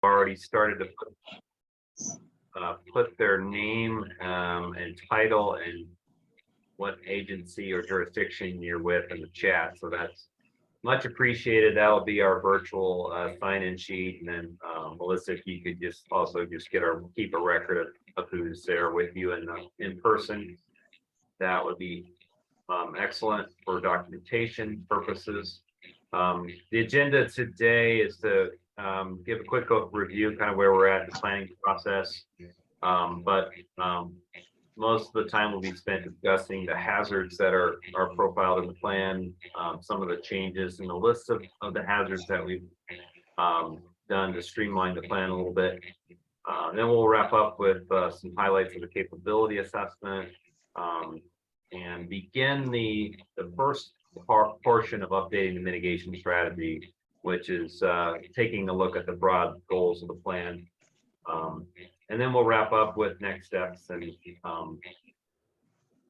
already started to put their name and title and what agency or jurisdiction you're with in the chat. So that's much appreciated. That'll be our virtual sign-in sheet. And then Melissa, if you could just also just keep a record of who's there with you in person, that would be excellent for documentation purposes. The agenda today is to give a quick review, kind of where we're at in the planning process. But most of the time will be spent discussing the hazards that are profiled in the plan, some of the changes in the list of the hazards that we've done to streamline the plan a little bit. Then we'll wrap up with some highlights of the capability assessment and begin the first portion of updating the mitigation strategy, which is taking a look at the broad goals of the plan. And then we'll wrap up with next steps. And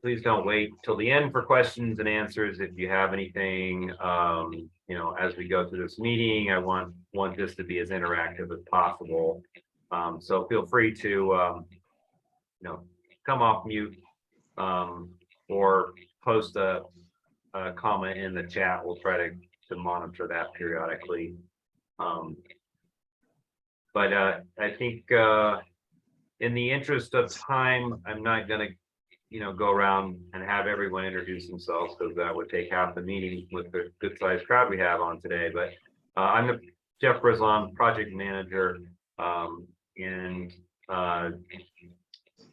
please don't wait till the end for questions and answers. If you have anything, as we go through this meeting, I want this to be as interactive as possible. So feel free to, come off mute or post a comment in the chat. We'll try to monitor that periodically. But I think in the interest of time, I'm not going to, go around and have everyone introduce themselves, because that would take half the meeting with the good sized crowd we have on today. But I'm Jeff Brislam, project manager, and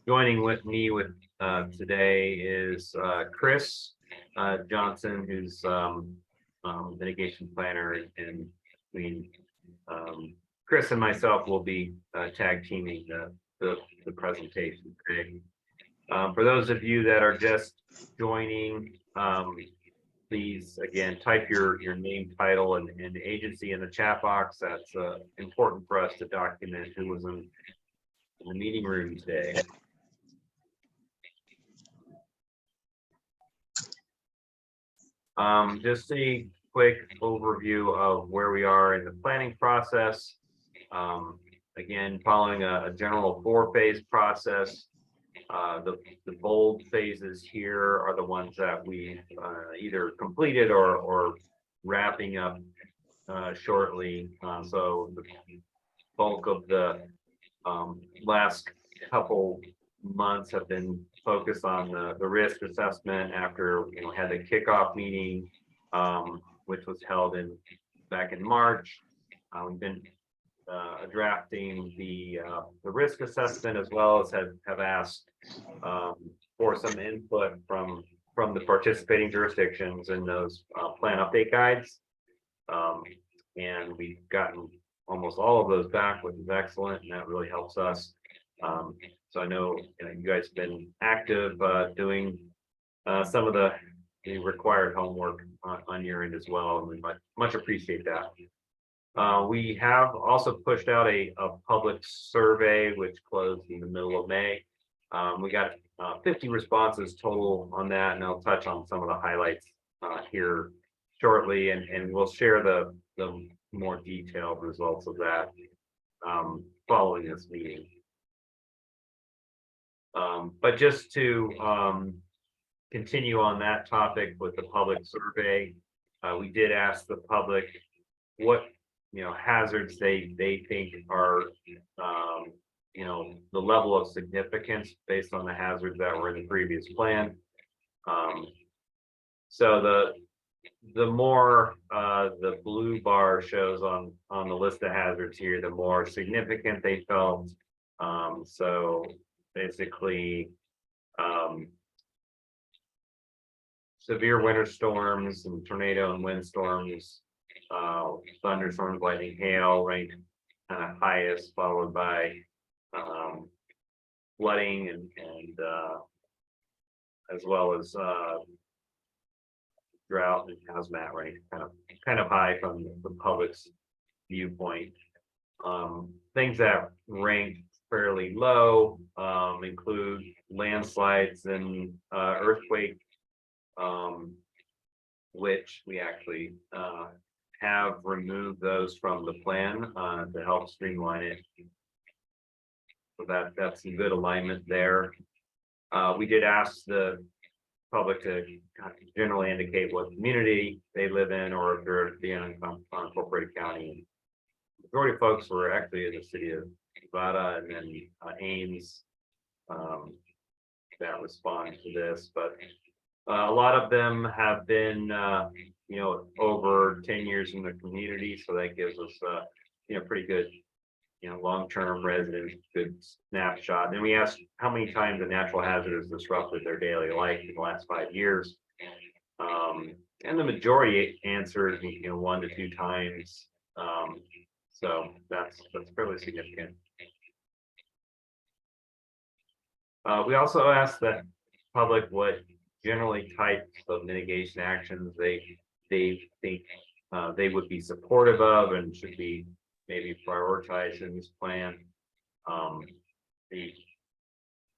joining with me today is Chris Johnson, who's mitigation planner, and Chris and myself will be tag teaming the presentation today. For those of you that are just joining, please again type your name, title, and agency in the chat box. That's important for us to document who was in the meeting room today. Just a quick overview of where we are in the planning process. Again, following a general 4-phase process. The bold phases here are the ones that we either completed or wrapping up shortly. So the bulk of the last couple months have been focused on the risk assessment after had the kickoff meeting, which was held back in March. We've been drafting the risk assessment, as well as have asked for some input from the participating jurisdictions in those plan update guides. And we've gotten almost all of those back, which is excellent, and that really helps us. So I know you guys have been active doing some of the required homework on your end as well, and we much appreciate that. We have also pushed out a public survey, which closed in the middle of May. We got 50 responses total on that, and I'll touch on some of the highlights here shortly, and we'll share the more detailed results of that following this meeting. But just to continue on that topic with the public survey, we did ask the public what hazards they think are the level of significance based on the hazards that were in the previous plan. So the more the blue bar shows on the list of hazards here, the more significant they felt. So basically severe winter storms and tornado and windstorms, thunderstorms, lightning, hail, rain, kind of highest, followed by flooding and as well as drought and hazmat rain, kind of high from the public's viewpoint. Things that rank fairly low include landslides and earthquake, which we actually have removed those from the plan to help streamline it. So that's some good alignment there. We did ask the public to generally indicate what community they live in, or if they're in an unincorporated county. The majority of folks were actually in the city of Nevada, and then Ames that respond to this, but a lot of them have been over 10 years in the community, so that gives us pretty good long-term residents, good snapshot. And we asked how many times a natural hazard has disrupted their daily life in the last 5 years. And the majority answered 1 to 2 times. So that's fairly significant. We also asked that public what generally types of mitigation actions they think they would be supportive of and should be maybe prioritized in this plan. The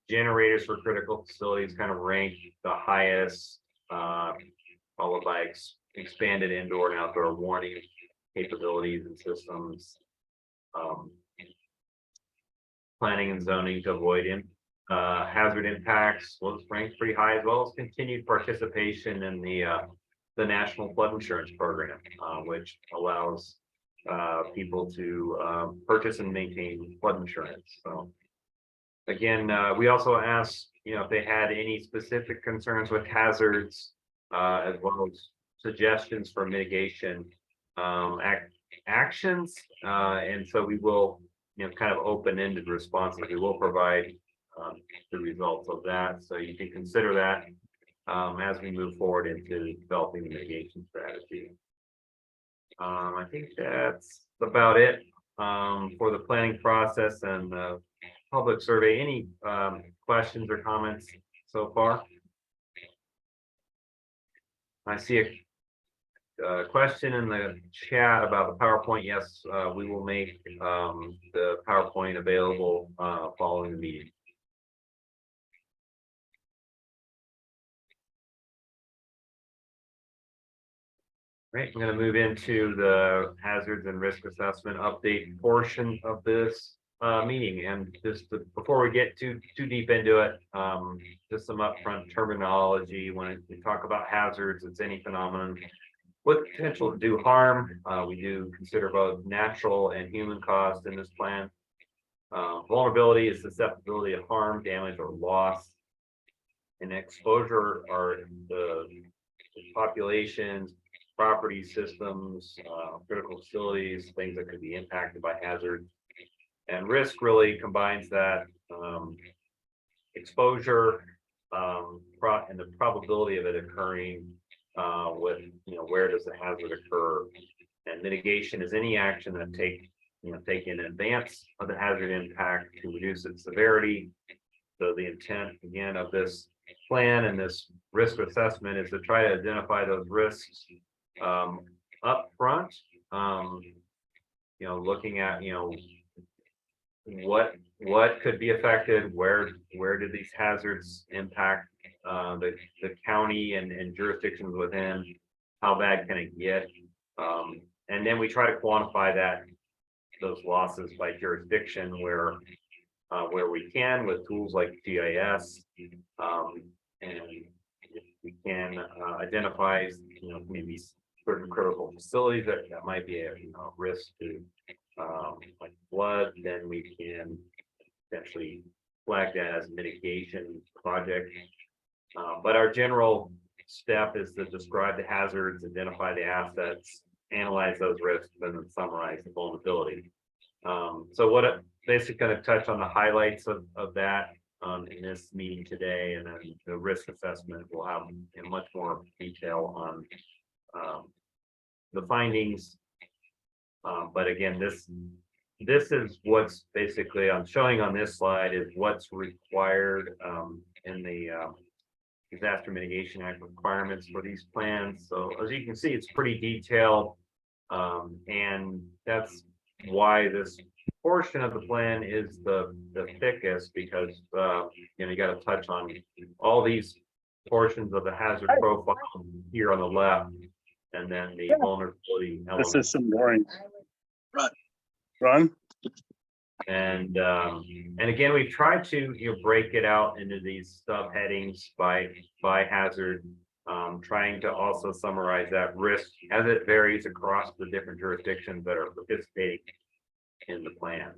generators for critical facilities kind of rank the highest, followed by expanded indoor and outdoor warning capabilities and systems. Planning and zoning to avoid hazard impacts was ranked pretty high, as well as continued participation in the National Flood Insurance Program, which allows people to purchase and maintain flood insurance. So again, we also asked if they had any specific concerns with hazards, as well as suggestions for mitigation actions, and so we will kind of open-ended responses. We will provide the results of that, so you can consider that as we move forward into developing the mitigation strategy. I think that's about it for the planning process and the public survey. Any questions or comments so far? I see a question in the chat about the PowerPoint. Yes, we will make the PowerPoint available following the meeting. Right, I'm going to move into the hazards and risk assessment update portion of this meeting. And just before we get too deep into it, just some upfront terminology. When we talk about hazards, it's any phenomenon with potential to do harm. We do consider both natural and human cost in this plan. Vulnerability is susceptibility of harm, damage, or loss. And exposure are the populations, property systems, critical facilities, things that could be impacted by hazards. And risk really combines that exposure and the probability of it occurring with where does the hazard occur. And mitigation is any action that taken in advance of the hazard impact to reduce its severity. So the intent again of this plan and this risk assessment is to try to identify those risks up front, looking at what could be affected, where do these hazards impact the county and jurisdictions within, how bad can it get, and then we try to quantify those losses by jurisdiction where we can with tools like GIS, and we can identify maybe certain critical facilities that might be a risk to like flood. Then we can potentially flag that as a mitigation project. But our general step is to describe the hazards, identify the assets, analyze those risks, and then summarize the vulnerability. So what basically going to touch on the highlights of that in this meeting today, and then the risk assessment will have in much more detail on the findings. But again, this is what's basically I'm showing on this slide is what's required in the Disaster Mitigation Act requirements for these plans. So as you can see, it's pretty detailed, and that's why this portion of the plan is the thickest, because you got to touch on all these portions of the hazard profile here on the left. and then the vulnerability This element. is some boring. Run. And again, we've tried to break it out into these subheadings by hazard, trying to also summarize that risk as it varies across the different jurisdictions that are participating in the plan.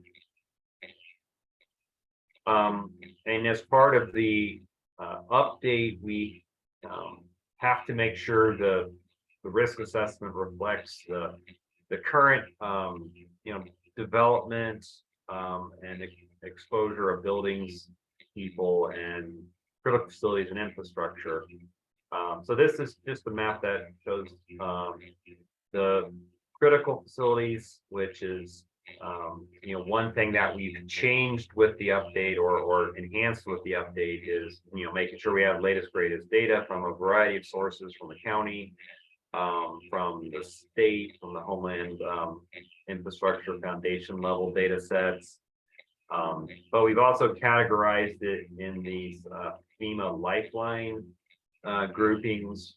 And as part of the update, we have to make sure the risk assessment reflects the current development and exposure of buildings, people, and critical facilities and infrastructure. So this is just a map that shows the critical facilities, which is one thing that we've changed with the update or enhanced with the update is making sure we have latest greatest data from a variety of sources, from the county, from the state, from the Homeland Infrastructure Foundation level data sets. But we've also categorized it in these FEMA lifeline groupings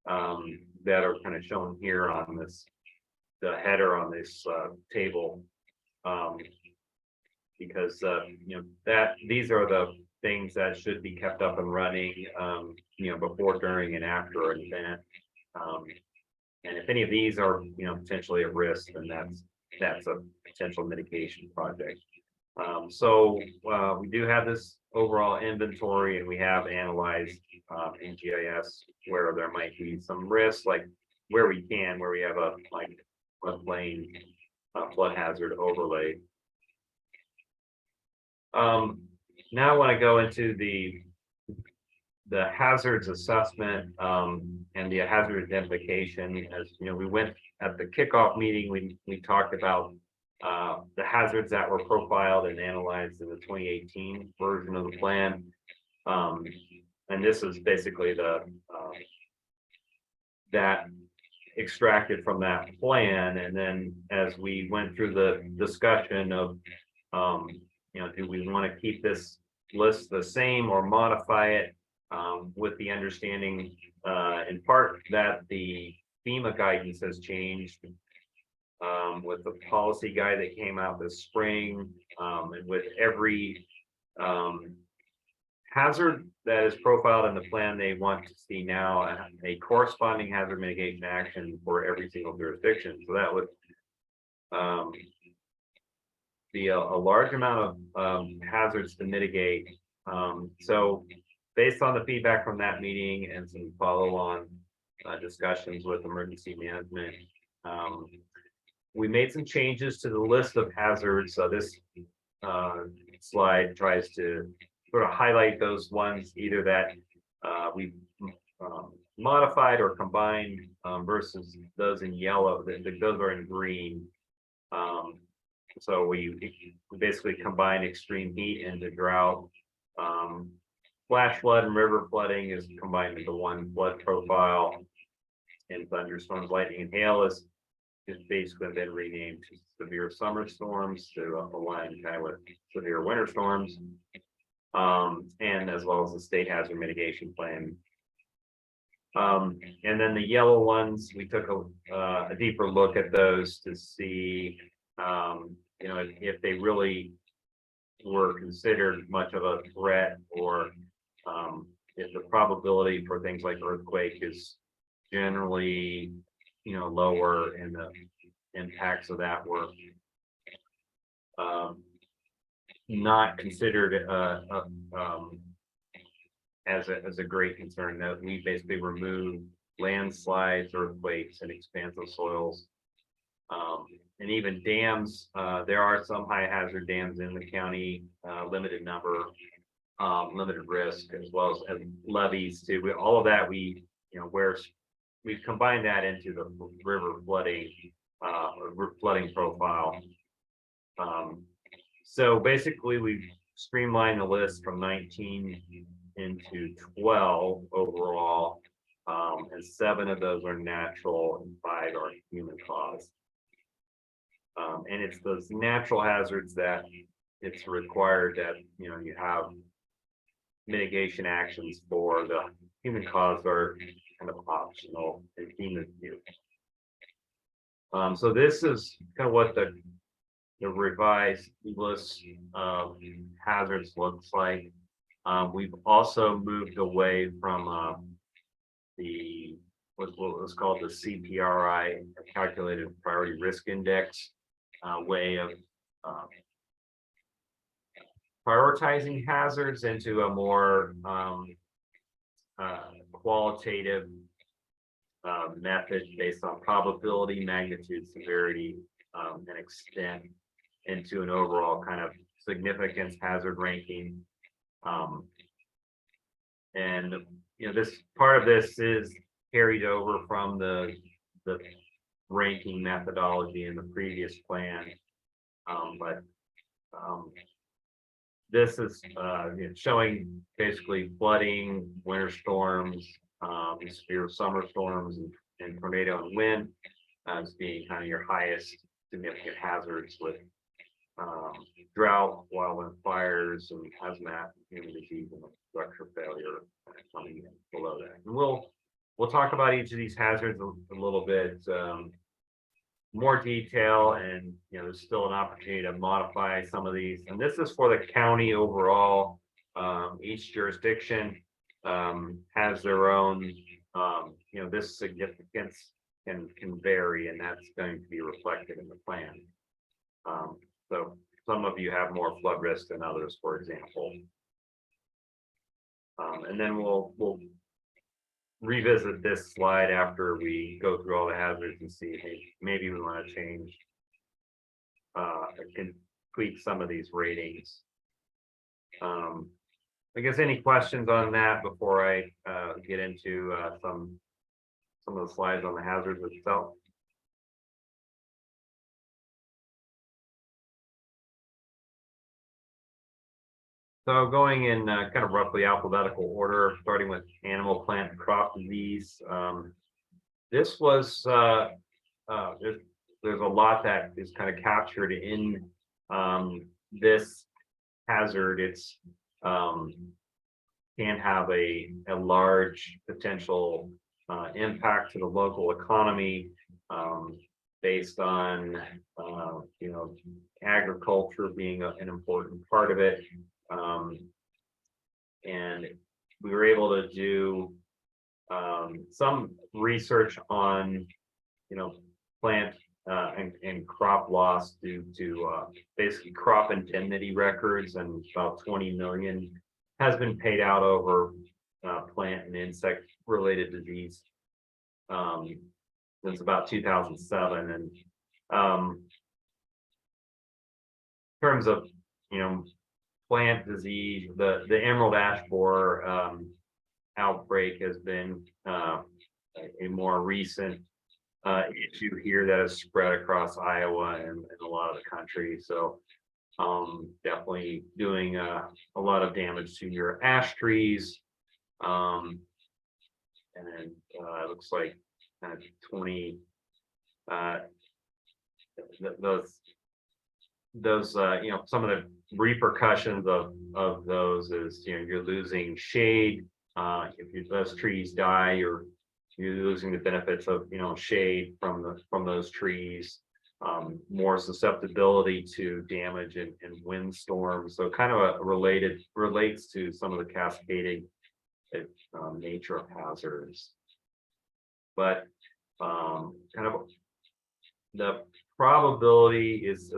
that are kind of shown here on the header on this table, because these are the things that should be kept up and running before, during, and after an event. And if any of these are potentially at risk, then that's a potential mitigation project. So we do have this overall inventory, and we have analyzed in GIS where there might be some risks, like where we have a floodplain flood hazard overlay. Now I want to go into the hazards assessment and the hazard identification. As we went at the kickoff meeting, we talked about the hazards that were profiled and analyzed in the 2018 version of the plan. And this is basically that extracted from that plan. And then as we went through the discussion of do we want to keep this list the same or modify it, with the understanding in part that the FEMA guidance has changed with the policy guide that came out this spring, and with every hazard that is profiled in the plan, they want to see now a corresponding hazard mitigation action for every single jurisdiction. So that would be a large amount of hazards to mitigate. So based on the feedback from that meeting and some follow-on discussions with emergency management, we made some changes to the list of hazards. So this slide tries to sort of highlight those ones either that we've modified or combined versus those in yellow. Those are in green. So we basically combine extreme heat into drought. Flash flood and river flooding is combined into one flood profile, and thunderstorms, lightning, and hail is basically been renamed to severe summer storms to align kind of with severe winter storms, and as well as the state hazard mitigation plan. And then the yellow ones, we took a deeper look at those to see if they really were considered much of a threat, or if the probability for things like earthquake is generally lower, and the impacts of that were not considered as a great concern. That we basically remove landslides, earthquakes, and expansive soils, and even dams. There are some high hazard dams in the county, limited number, limited risk, as well as levees too. All of that where we've combined that into the river flooding or flooding profile. So basically we've streamlined the list from 19 into 12 overall, and 7 of those are natural and 5 are human caused. And it's those natural hazards that it's required that you have mitigation actions for. The human cause are kind of optional in FEMA's view. So this is kind of what the revised list of hazards looks like. We've also moved away from the what was called the CPRI, Calculated Priority Risk Index, way of prioritizing hazards into a more qualitative method based on probability, magnitude, severity, and extent into an overall kind of significance hazard ranking. And this part of this is carried over from the ranking methodology in the previous plan. But this is showing basically flooding, winter storms, severe summer storms, and tornado and wind as being kind of your highest significant hazards, with drought, wildland fires, and hazmat, human disease, and structure failure coming in below that. And we'll talk about each of these hazards a little bit more detail, and there's still an opportunity to modify some of these. And this is for the county overall. Each jurisdiction has their own. This significance can vary, and that's going to be reflected in the plan. So some of you have more flood risk than others, for example. And then we'll revisit this slide after we go through all the hazards and see, hey, maybe we want to change, can tweak some of these ratings. I guess any questions on that before I get into some of the slides on the hazards itself? So going in kind of roughly alphabetical order, starting with animal, plant, and crop disease. This was there's a lot that is kind of captured in this hazard. It's can have a large potential impact to the local economy based on agriculture being an important part of it. And we were able to do some research on plant and crop loss due to basically crop indemnity records, and about 20 million has been paid out over plant and insect related disease since about 2007. And in terms of plant disease, the emerald ash borer outbreak has been a more recent issue here that has spread across Iowa and a lot of the country. So definitely doing a lot of damage to your ash trees. And then it looks like kind of 20 those some of the repercussions of those is you're losing shade. If those trees die, you're losing the benefits of shade from those trees. More susceptibility to damage and windstorms. So kind of relates to some of the cascading nature of hazards. But kind of the probability is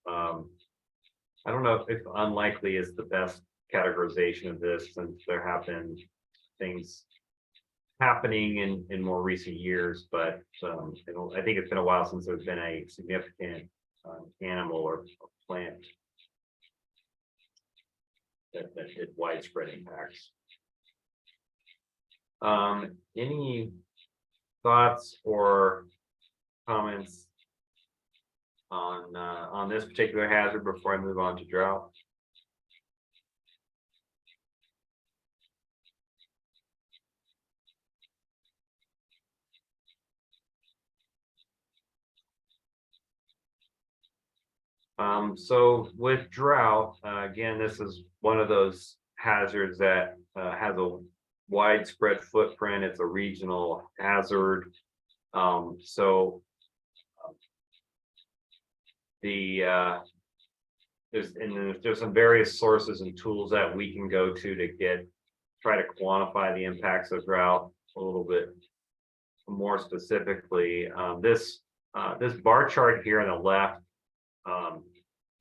I don't know if unlikely is the best categorization of this, since there have been things happening in more recent years, but I think it's been a while since there's been a significant animal or plant that did widespread impacts. Any thoughts or comments on this particular hazard before I move on to drought? So with drought, again, this is one of those hazards that has a widespread footprint. It's a regional hazard. So there's some various sources and tools that we can go to try to quantify the impacts of drought a little bit more specifically. This bar chart here on the left,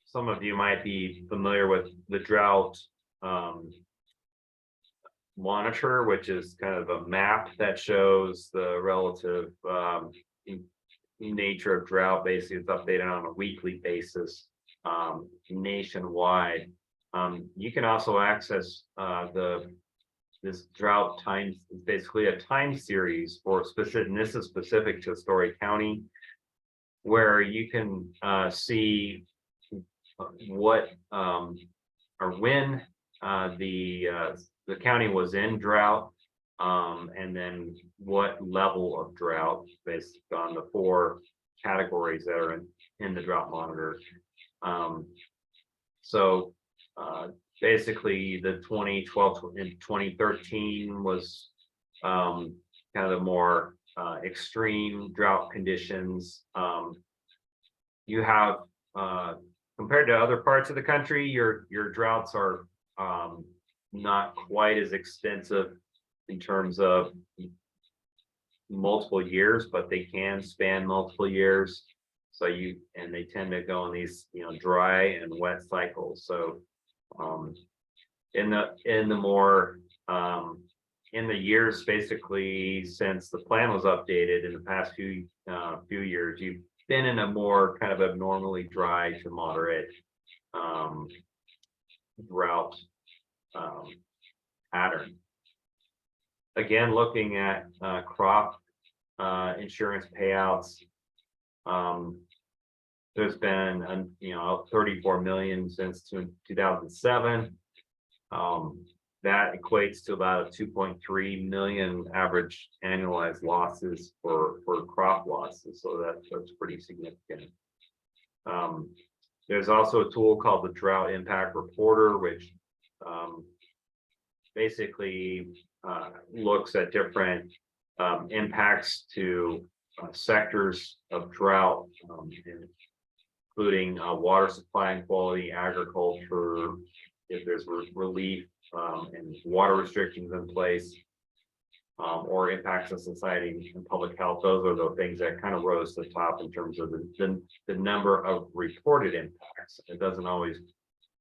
some of you might be familiar with the drought monitor, which is kind of a map that shows the relative nature of drought. Basically, it's updated on a weekly basis nationwide. You can also access this drought time, basically a time series for specific, and this is specific to Story County, where you can see what or when the county was in drought, and then what level of drought based on the 4 categories that are in the drought monitor. So basically the 2012 and 2013 was kind of the more extreme drought conditions. You have compared to other parts of the country, your droughts are not quite as extensive in terms of multiple years, but they can span multiple years. So they tend to go in these, dry and wet cycles. So in the years basically since the plan was updated in the past few years, you've been in a more kind of abnormally dry to moderate drought pattern. Again, looking at crop insurance payouts, there's been 34 million since 2007. That equates to about a 2.3 million average annualized losses for crop losses. So that's pretty significant. There's also a tool called the Drought Impact Reporter, which basically looks at different impacts to sectors of drought, including water supply and quality, agriculture, if there's relief and water restrictions in place, or impacts on society and public health. Those are the things that kind of rose to the top in terms of the number of reported impacts. It doesn't always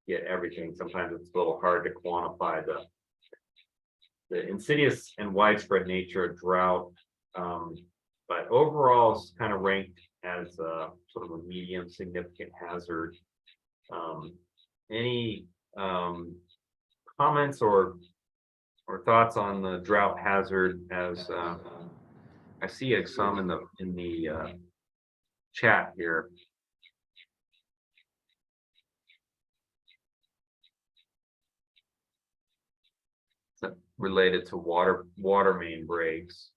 get everything. Sometimes it's a little hard to quantify the insidious and widespread nature of drought. But overall, it's kind of ranked as a sort of a medium significant hazard. Any comments or thoughts on the drought hazard? As I see some in the chat here. Related to water main breaks.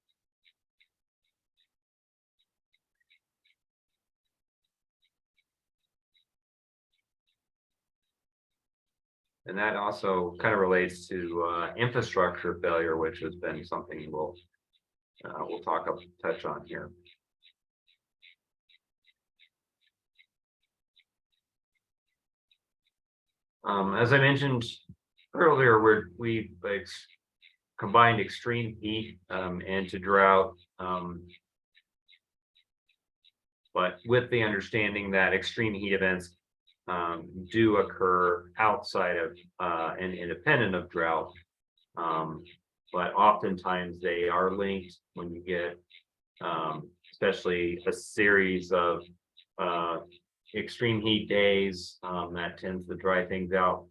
And that also kind of relates to infrastructure failure, which has been something we'll touch on here. As I mentioned earlier, we've combined extreme heat into drought, but with the understanding that extreme heat events do occur outside of and independent of drought, but oftentimes they are linked when you get especially a series of extreme heat days that tends to dry things out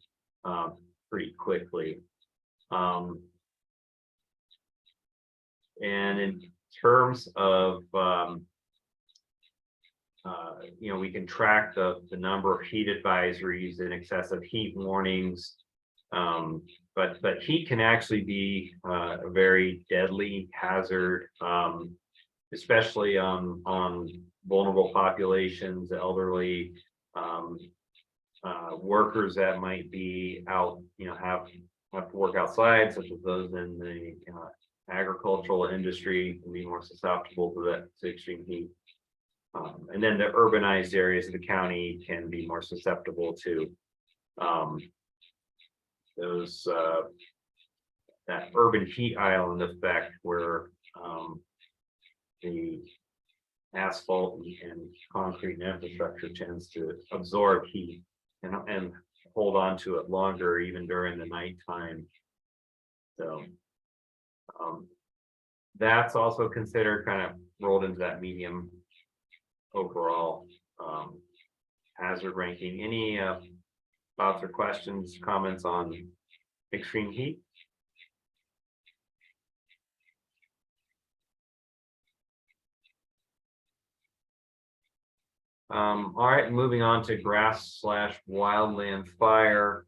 pretty quickly. And in terms of we can track the number of heat advisories and excessive heat warnings, but heat can actually be a very deadly hazard, especially on vulnerable populations, elderly, workers that might be out, have have to work outside, such as those in the agricultural industry, can be more susceptible to that, to extreme heat. And then the urbanized areas of the county can be more susceptible to those that urban heat island effect, where the asphalt and concrete and infrastructure tends to absorb heat and hold on to it longer, even during the nighttime. So that's also considered kind of rolled into that medium overall hazard ranking. Any thoughts or questions, comments on extreme heat? All right, moving on to grass/wildland fire.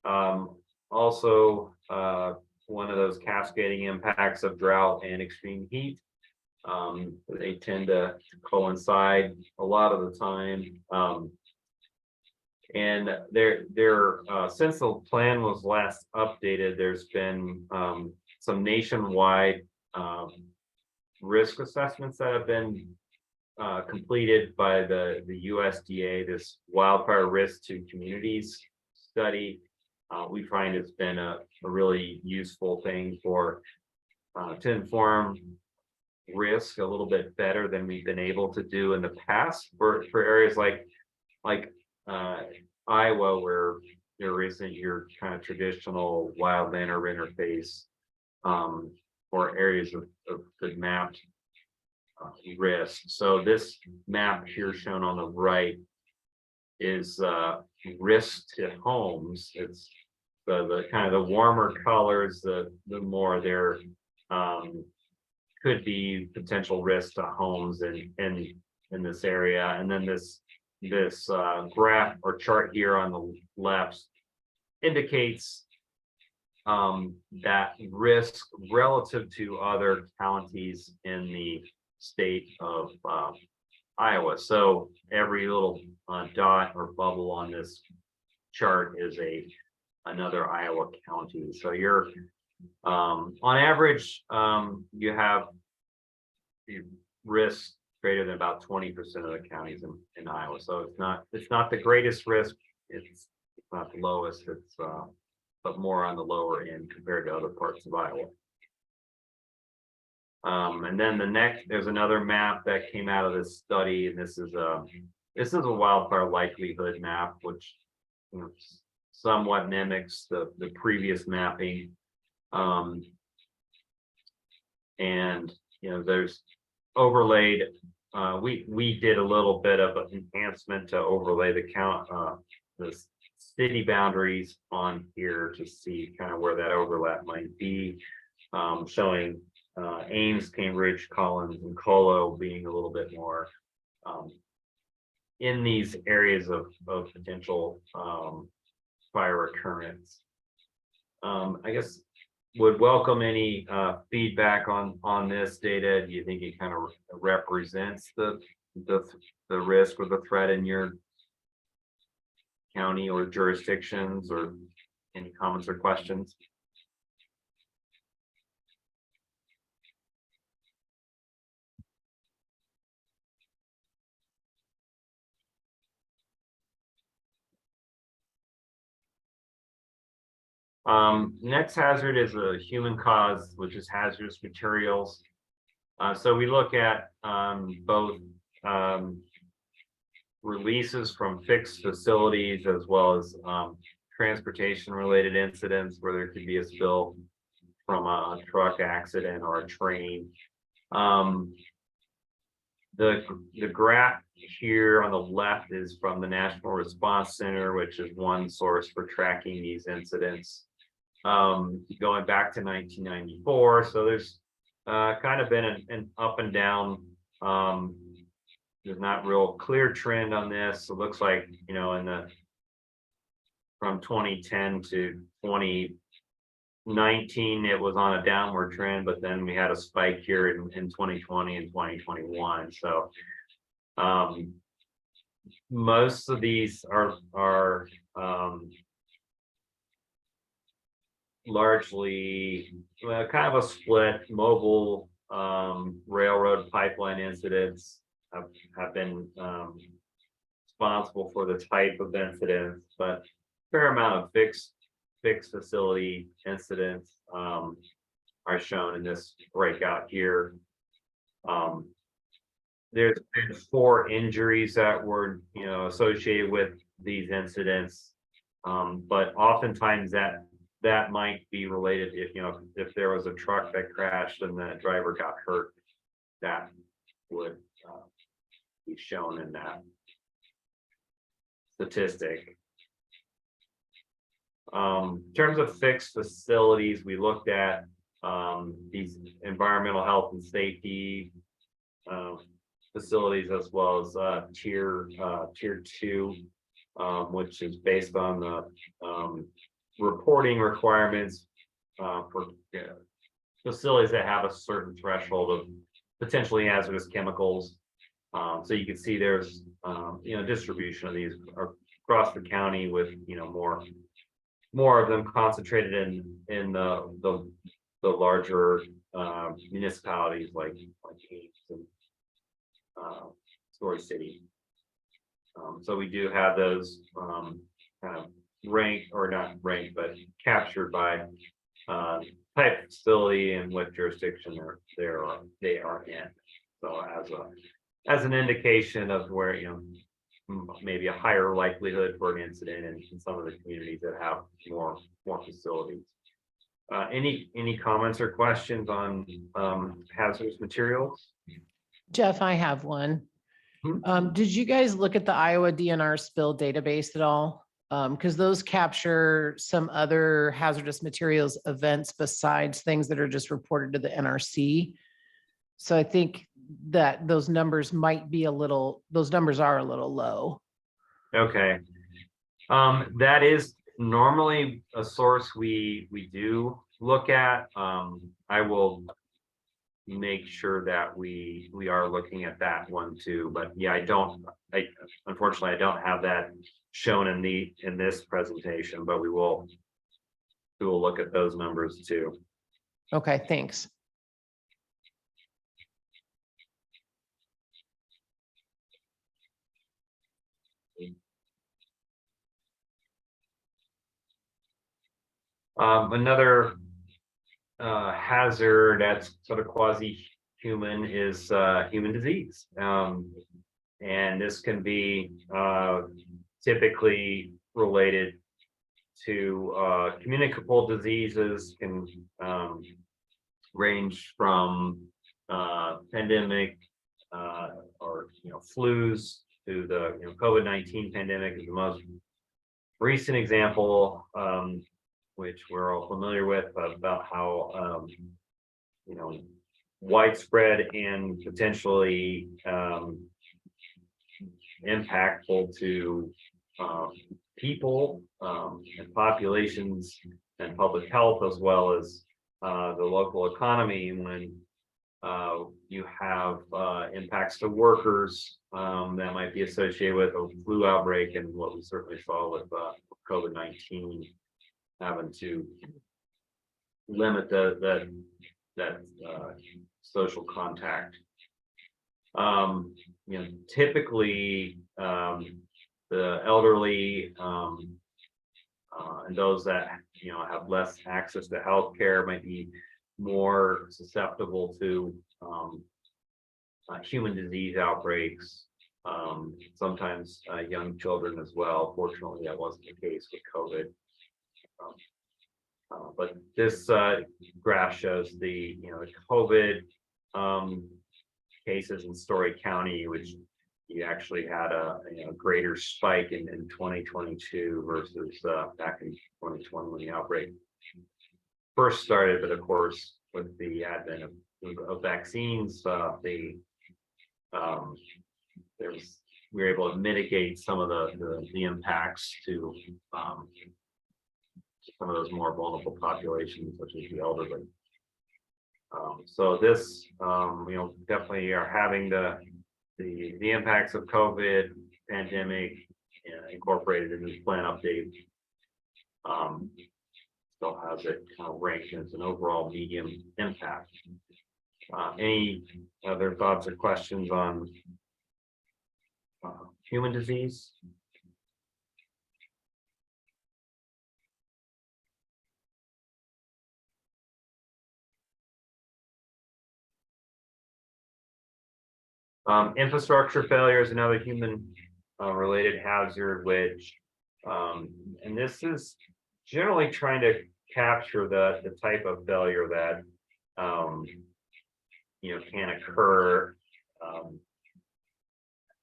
Also, one of those cascading impacts of drought and extreme heat. They tend to coincide a lot of the time. And since the plan was last updated, there's been some nationwide risk assessments that have been completed by the USDA, this wildfire risk to communities study. We find it's been a really useful thing for to inform risk a little bit better than we've been able to do in the past for areas like Iowa, where there isn't your kind of traditional wildland or interface, or areas of good mapped risk. So this map here shown on the right is risk to homes. It's the kind of the warmer colors, the more there could be potential risk to homes in this area. And then this graph or chart here on the left indicates that risk relative to other counties in the state of Iowa. So every little dot or bubble on this chart is another Iowa county. So you're on average, you have risk greater than about 20% of the counties in Iowa. So it's not the greatest risk. It's not the lowest. It's but more on the lower end compared to other parts of Iowa. And then there's another map that came out of this study, and this is a wildfire likelihood map, which somewhat mimics the previous mapping. And there's overlaid. We did a little bit of an enhancement to overlay the city boundaries on here to see kind of where that overlap might be, showing Ames, Cambridge, Collins, and Colo being a little bit more in these areas of potential fire occurrence. I guess would welcome any feedback on this data. Do you think it kind of represents the risk or the threat in your county or jurisdictions, or any comments or questions? Next hazard is a human cause, which is hazardous materials. So we look at both releases from fixed facilities, as well as transportation related incidents where there could be a spill from a truck accident or a train. The graph here on the left is from the National Response Center, which is one source for tracking these incidents, going back to 1994. So there's kind of been an up and down. There's not real clear trend on this. It looks like, from 2010 to 2019, it was on a downward trend, but then we had a spike here in 2020 and 2021. So most of these are largely kind of a split. Mobile railroad pipeline incidents have been responsible for the type of incidents, but fair amount of fixed facility incidents are shown in this breakout here. There's been 4 injuries that were, associated with these incidents. But oftentimes that might be related if there was a truck that crashed and the driver got hurt, that would be shown in that statistic. In terms of fixed facilities, we looked at these environmental health and safety facilities, as well as tier 2, which is based on the reporting requirements for facilities that have a certain threshold of potentially hazardous chemicals. So you can see there's distribution of these across the county, with more of them concentrated in the larger municipalities like Ames and Story City. So we do have those kind of ranked, or not ranked, but captured by type of facility and what jurisdiction they are in. So as an indication of where maybe a higher likelihood for an incident in some of the communities that have more facilities. Any comments or questions on hazardous materials? Jeff, I have one. Did you guys look at the Iowa DNR spill database at all? Because those capture some other hazardous materials events besides things that are just reported to the NRC. So I think that those numbers are a little low. Okay. That is normally a source we do look at. I will make sure that we are looking at that one too, but yeah, unfortunately I don't have that shown in this presentation, but we will look at those numbers too. Okay, thanks. Another hazard that's sort of quasi-human is human disease. And this can be typically related to communicable diseases, can range from pandemic or flus to the COVID-19 pandemic is the most recent example, which we're all familiar with, about how widespread and potentially impactful to people and populations and public health, as well as the local economy, when you have impacts to workers that might be associated with a flu outbreak, and what we certainly saw with COVID-19, having to limit that social contact. Typically the elderly and those that have less access to health care might be more susceptible to human disease outbreaks. Sometimes young children as well. Fortunately, that wasn't the case with COVID. But this graph shows the COVID cases in Story County, which you actually had a greater spike in 2022 versus back in 2020 when the outbreak first started. But of course, with the advent of vaccines, we were able to mitigate some of the impacts to some of those more vulnerable populations, such as the elderly. So this, definitely are having the impacts of COVID pandemic incorporated in this plan update. still has it kind of ranked as an overall medium impact. Any other thoughts or questions on human disease? Infrastructure failure is another human related hazard, which and this is generally trying to capture the type of failure that can occur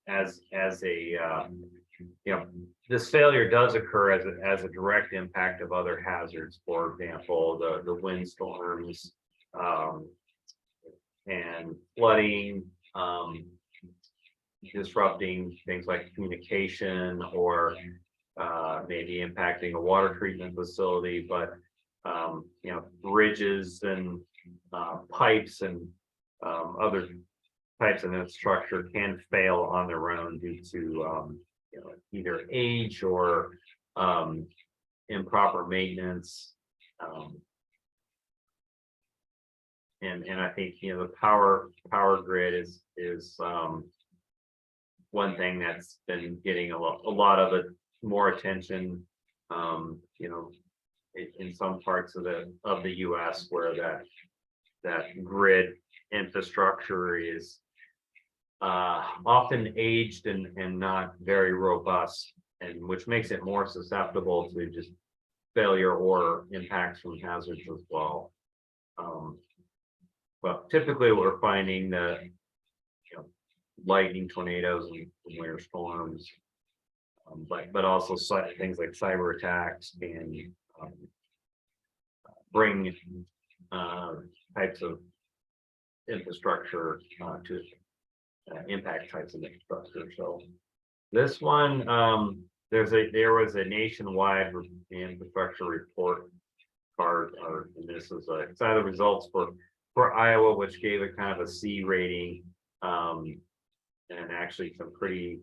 as a this failure does occur as a direct impact of other hazards. For example, the windstorms and flooding, disrupting things like communication, or maybe impacting a water treatment facility. But bridges and pipes and other types of infrastructure can fail on their own due to either age or improper maintenance. And I think the power grid is one thing that's been getting a lot of it more attention. In some parts of the U.S. where that grid infrastructure is often aged and not very robust, and which makes it more susceptible to just failure or impacts from hazards as well. But typically we're finding that lightning, tornadoes, and winter storms, but also things like cyber attacks can bring types of infrastructure to impact types of infrastructure. So this one, there was a nationwide infrastructure report card, and this is it's the results for Iowa, which gave it kind of a C rating, and actually some pretty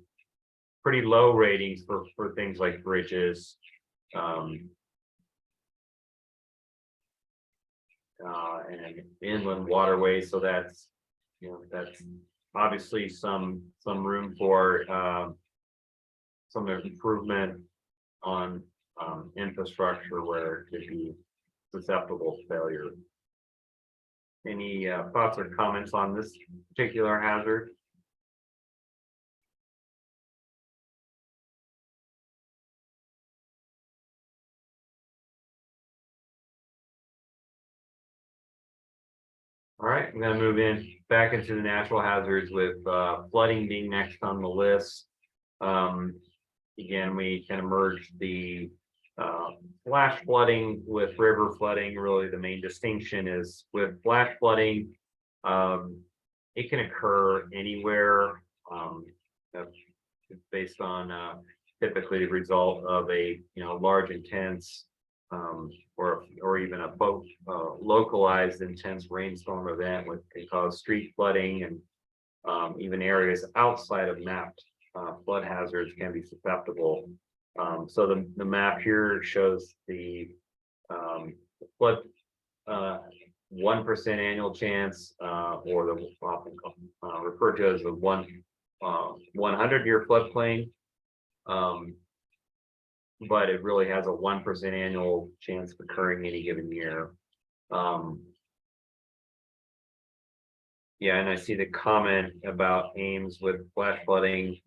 low ratings for things like bridges, and inland waterways. So that's obviously some room for some improvement on infrastructure where it could be susceptible to failure. Any thoughts or comments on this particular hazard? All right, I'm going to move back into the natural hazards, with flooding being next on the list. Again, we can merge the flash flooding with river flooding. Really, the main distinction is with flash flooding, it can occur anywhere. It's based on typically the result of a large, intense, or even a localized intense rainstorm event, which can cause street flooding, and even areas outside of mapped flood hazards can be susceptible. So the map here shows the flood 1% annual chance, or the often referred to as the 100-year floodplain. But it really has a 1% annual chance of occurring any given year. Yeah, and I see the comment about Ames with flash flooding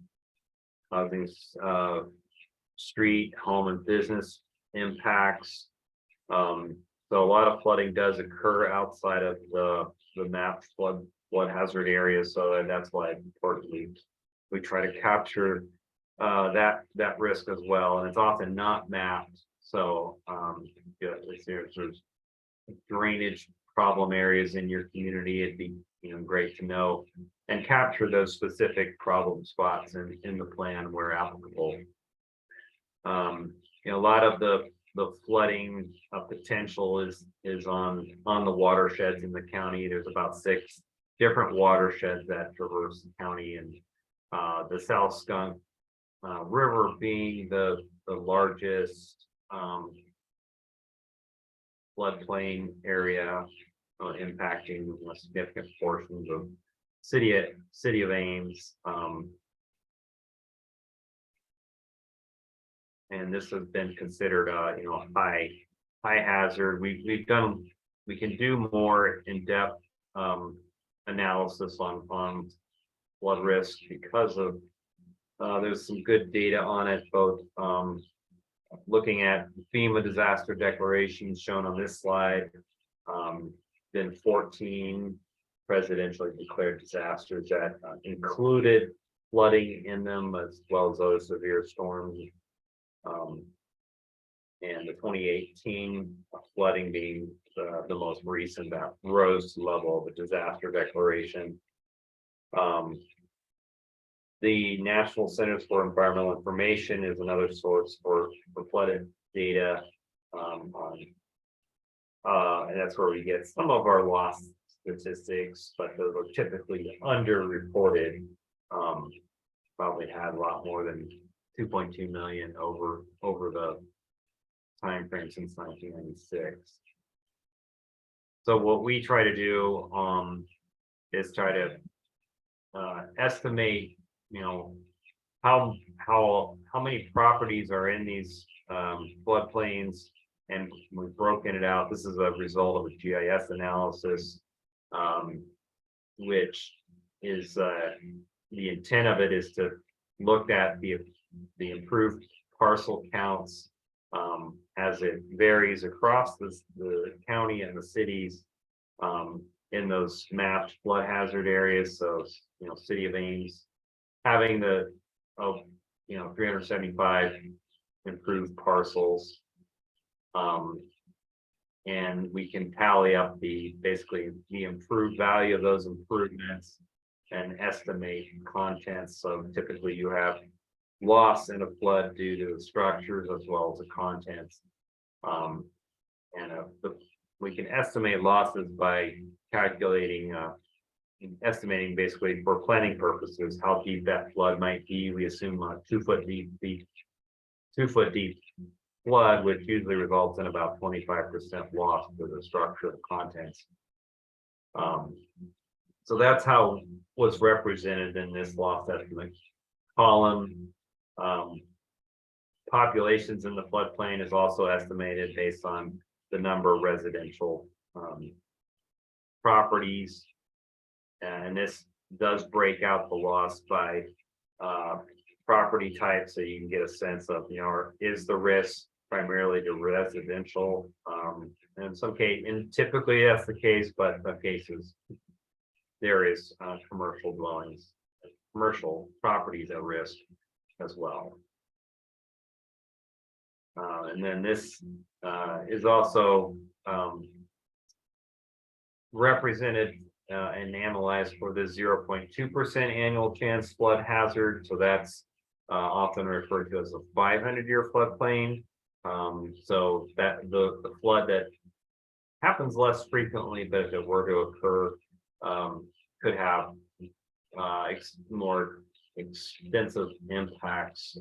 causing street, home, and business impacts. So a lot of flooding does occur outside of the mapped flood hazard areas. So that's why it's important we try to capture that risk as well, and it's often not mapped. So there's drainage problem areas in your community, it'd be great to know and capture those specific problem spots in the plan where applicable. A lot of the flooding potential is on the watersheds in the county. There's about 6 different watersheds that traverse the county, and the South Skunk River being the largest floodplain area, impacting significant portions of city of Ames. And this has been considered, high hazard. We can do more in-depth analysis on flood risk because of there's some good data on it, both looking at FEMA disaster declarations shown on this slide, then 14 presidentially declared disasters that included flooding in them, as well as those severe storms. And the 2018 flooding being the most recent that rose to the level of a disaster declaration. The National Centers for Environmental Information is another source for flooded data. And that's where we get some of our loss statistics, but those are typically underreported. Probably had a lot more than 2.2 million over the time frame since 1996. So what we try to do is try to estimate, how many properties are in these floodplains, and we've broken it out. This is a result of a GIS analysis, which is the intent of it is to look at the improved parcel counts as it varies across the county and the cities in those mapped flood hazard areas. So, city of Ames having 375 improved parcels. And we can tally up basically the improved value of those improvements and estimate contents. So typically you have loss in a flood due to the structures as well as the contents. We can estimate losses by calculating, estimating basically for planning purposes how deep that flood might be. We assume a 2 foot deep flood, which usually results in about 25% loss to the structure of the contents. So that's how was represented in this loss estimate column. Populations in the floodplain is also estimated based on the number of residential properties, and this does break out the loss by property type, so you can get a sense of, is the risk primarily to residential. In some case, and typically that's the case, but in some cases there is commercial dwellings, commercial properties at risk as well. And then this is also represented and analyzed for the 0.2% annual chance flood hazard. So that's often referred to as a 500-year floodplain. So that the flood that happens less frequently, but if it were to occur, could have more extensive impacts.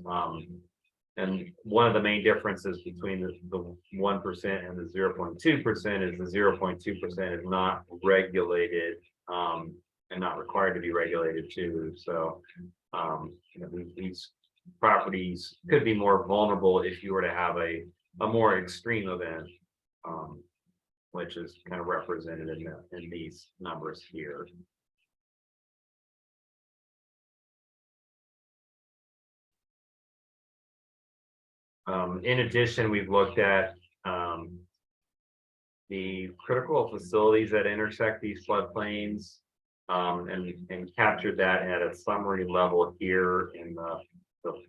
And one of the main differences between the 1% and the 0.2% is the 0.2% is not regulated and not required to be regulated too. So these properties could be more vulnerable if you were to have a more extreme event, which is kind of represented in these numbers here. In addition, we've looked at the critical facilities that intersect these floodplains and captured that at a summary level here in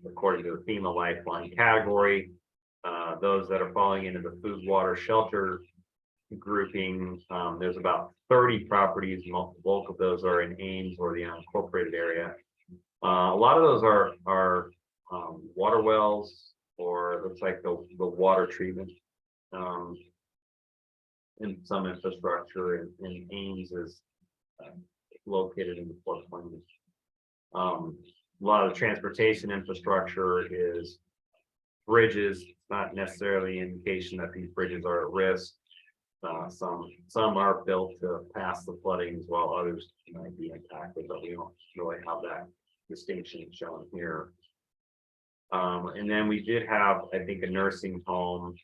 according to the FEMA Lifeline category. Those that are falling into the food, water, shelter grouping, there's about 30 properties. The bulk of those are in Ames or the unincorporated area. A lot of those are water wells, or it looks like the water treatment in some infrastructure in Ames is located in the floodplain. A lot of the transportation infrastructure is bridges, not necessarily indication that these bridges are at risk. Some are built to pass the floodings while others might be impacted, but we don't really have that distinction shown here. And then we did have, I think, a nursing home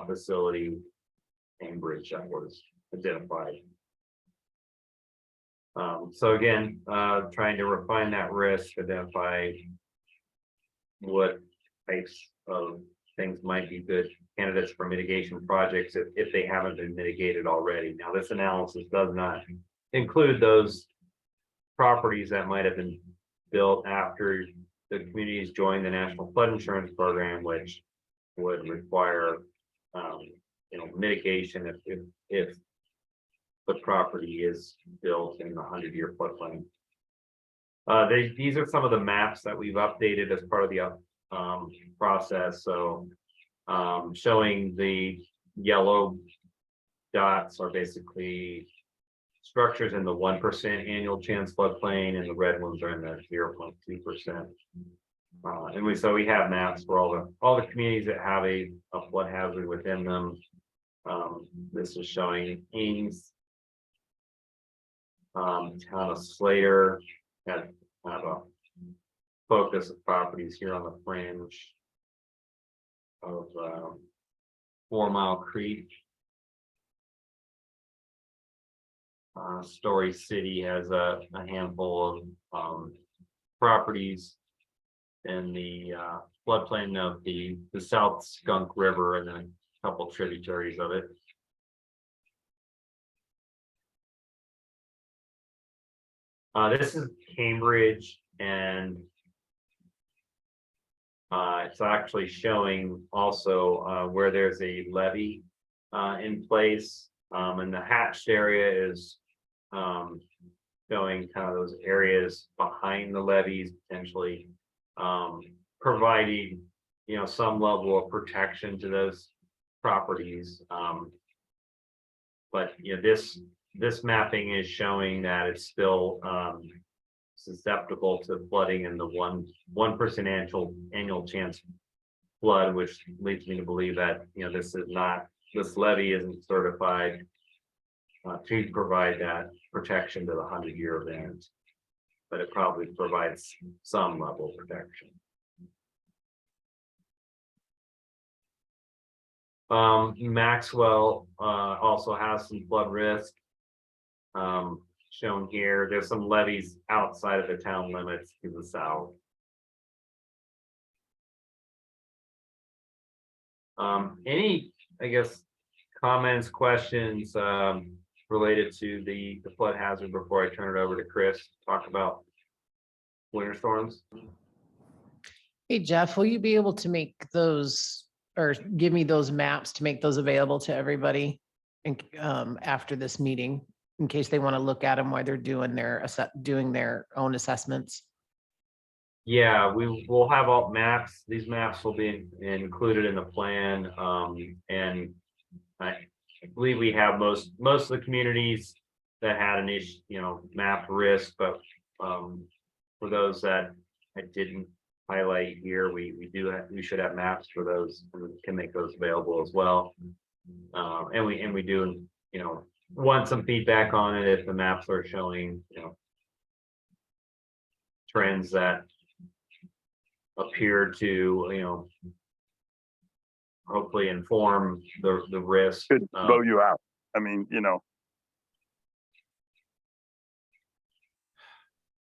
facility, Cambridge, that was identified. So again, trying to refine that risk, identify what types of things might be good candidates for mitigation projects if they haven't been mitigated already. Now, this analysis does not include those properties that might have been built after the communities joined the National Flood Insurance Program, which would require, mitigation if the property is built in the 100-year floodplain. These are some of the maps that we've updated as part of the process. So showing the yellow dots are basically structures in the 1% annual chance floodplain, and the red ones are in the 0.2%. So we have maps for all the communities that have a flood hazard within them. This is showing Ames, town of Slater, have a focus of properties here on the fringe of 4 Mile Creek. Story City has a handful of properties in the floodplain of the South Skunk River and then a couple tributaries of it. This is Cambridge, and it's actually showing also where there's a levee in place, and the hatched area is showing kind of those areas behind the levees, potentially providing some level of protection to those properties. But this mapping is showing that it's still susceptible to flooding in the 1% annual chance flood, which leads me to believe that this levee isn't certified to provide that protection to the 100-year event, but it probably provides some level of protection. Maxwell also has some flood risk shown here. There's some levees outside of the town limits to the south. Any, I guess, comments, questions related to the flood hazard before I turn it over to Chris to talk about winter storms? Hey, Jeff, will you be able to make those or give me those maps to make those available to everybody after this meeting, in case they want to look at them while they're doing their own assessments? Yeah, we will have all maps. These maps will be included in the plan, and I believe we have most of the communities that had an issue, map risk, but for those that I didn't highlight here, we should have maps for those, and we can make those available as well. And we do want some feedback on it if the maps are showing trends that appear to hopefully inform the risk. Could vote you out. I mean,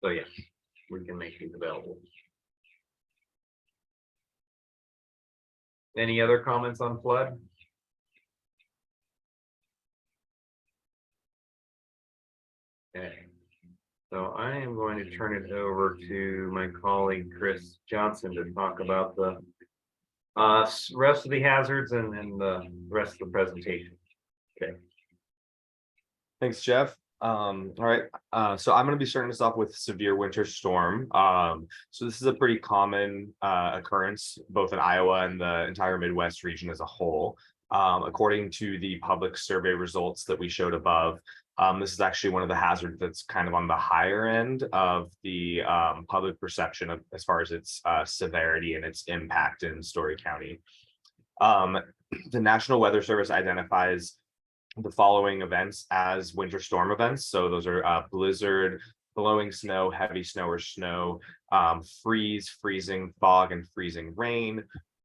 So yeah, we can make these available. Any other comments on flood? Okay, so I am going to turn it over to my colleague Chris Johnson to talk about the rest of the hazards and the rest of the presentation. Okay. Thanks, Jeff. All right. So I'm going to be starting this off with severe winter storm. So this is a pretty common occurrence both in Iowa and the entire Midwest region as a whole. According to the public survey results that we showed above, this is actually one of the hazards that's kind of on the higher end of the public perception of as far as its severity and its impact in Story County. The National Weather Service identifies the following events as winter storm events. So those are blizzard, blowing snow, heavy snow or snow, freeze, freezing, fog, and freezing rain,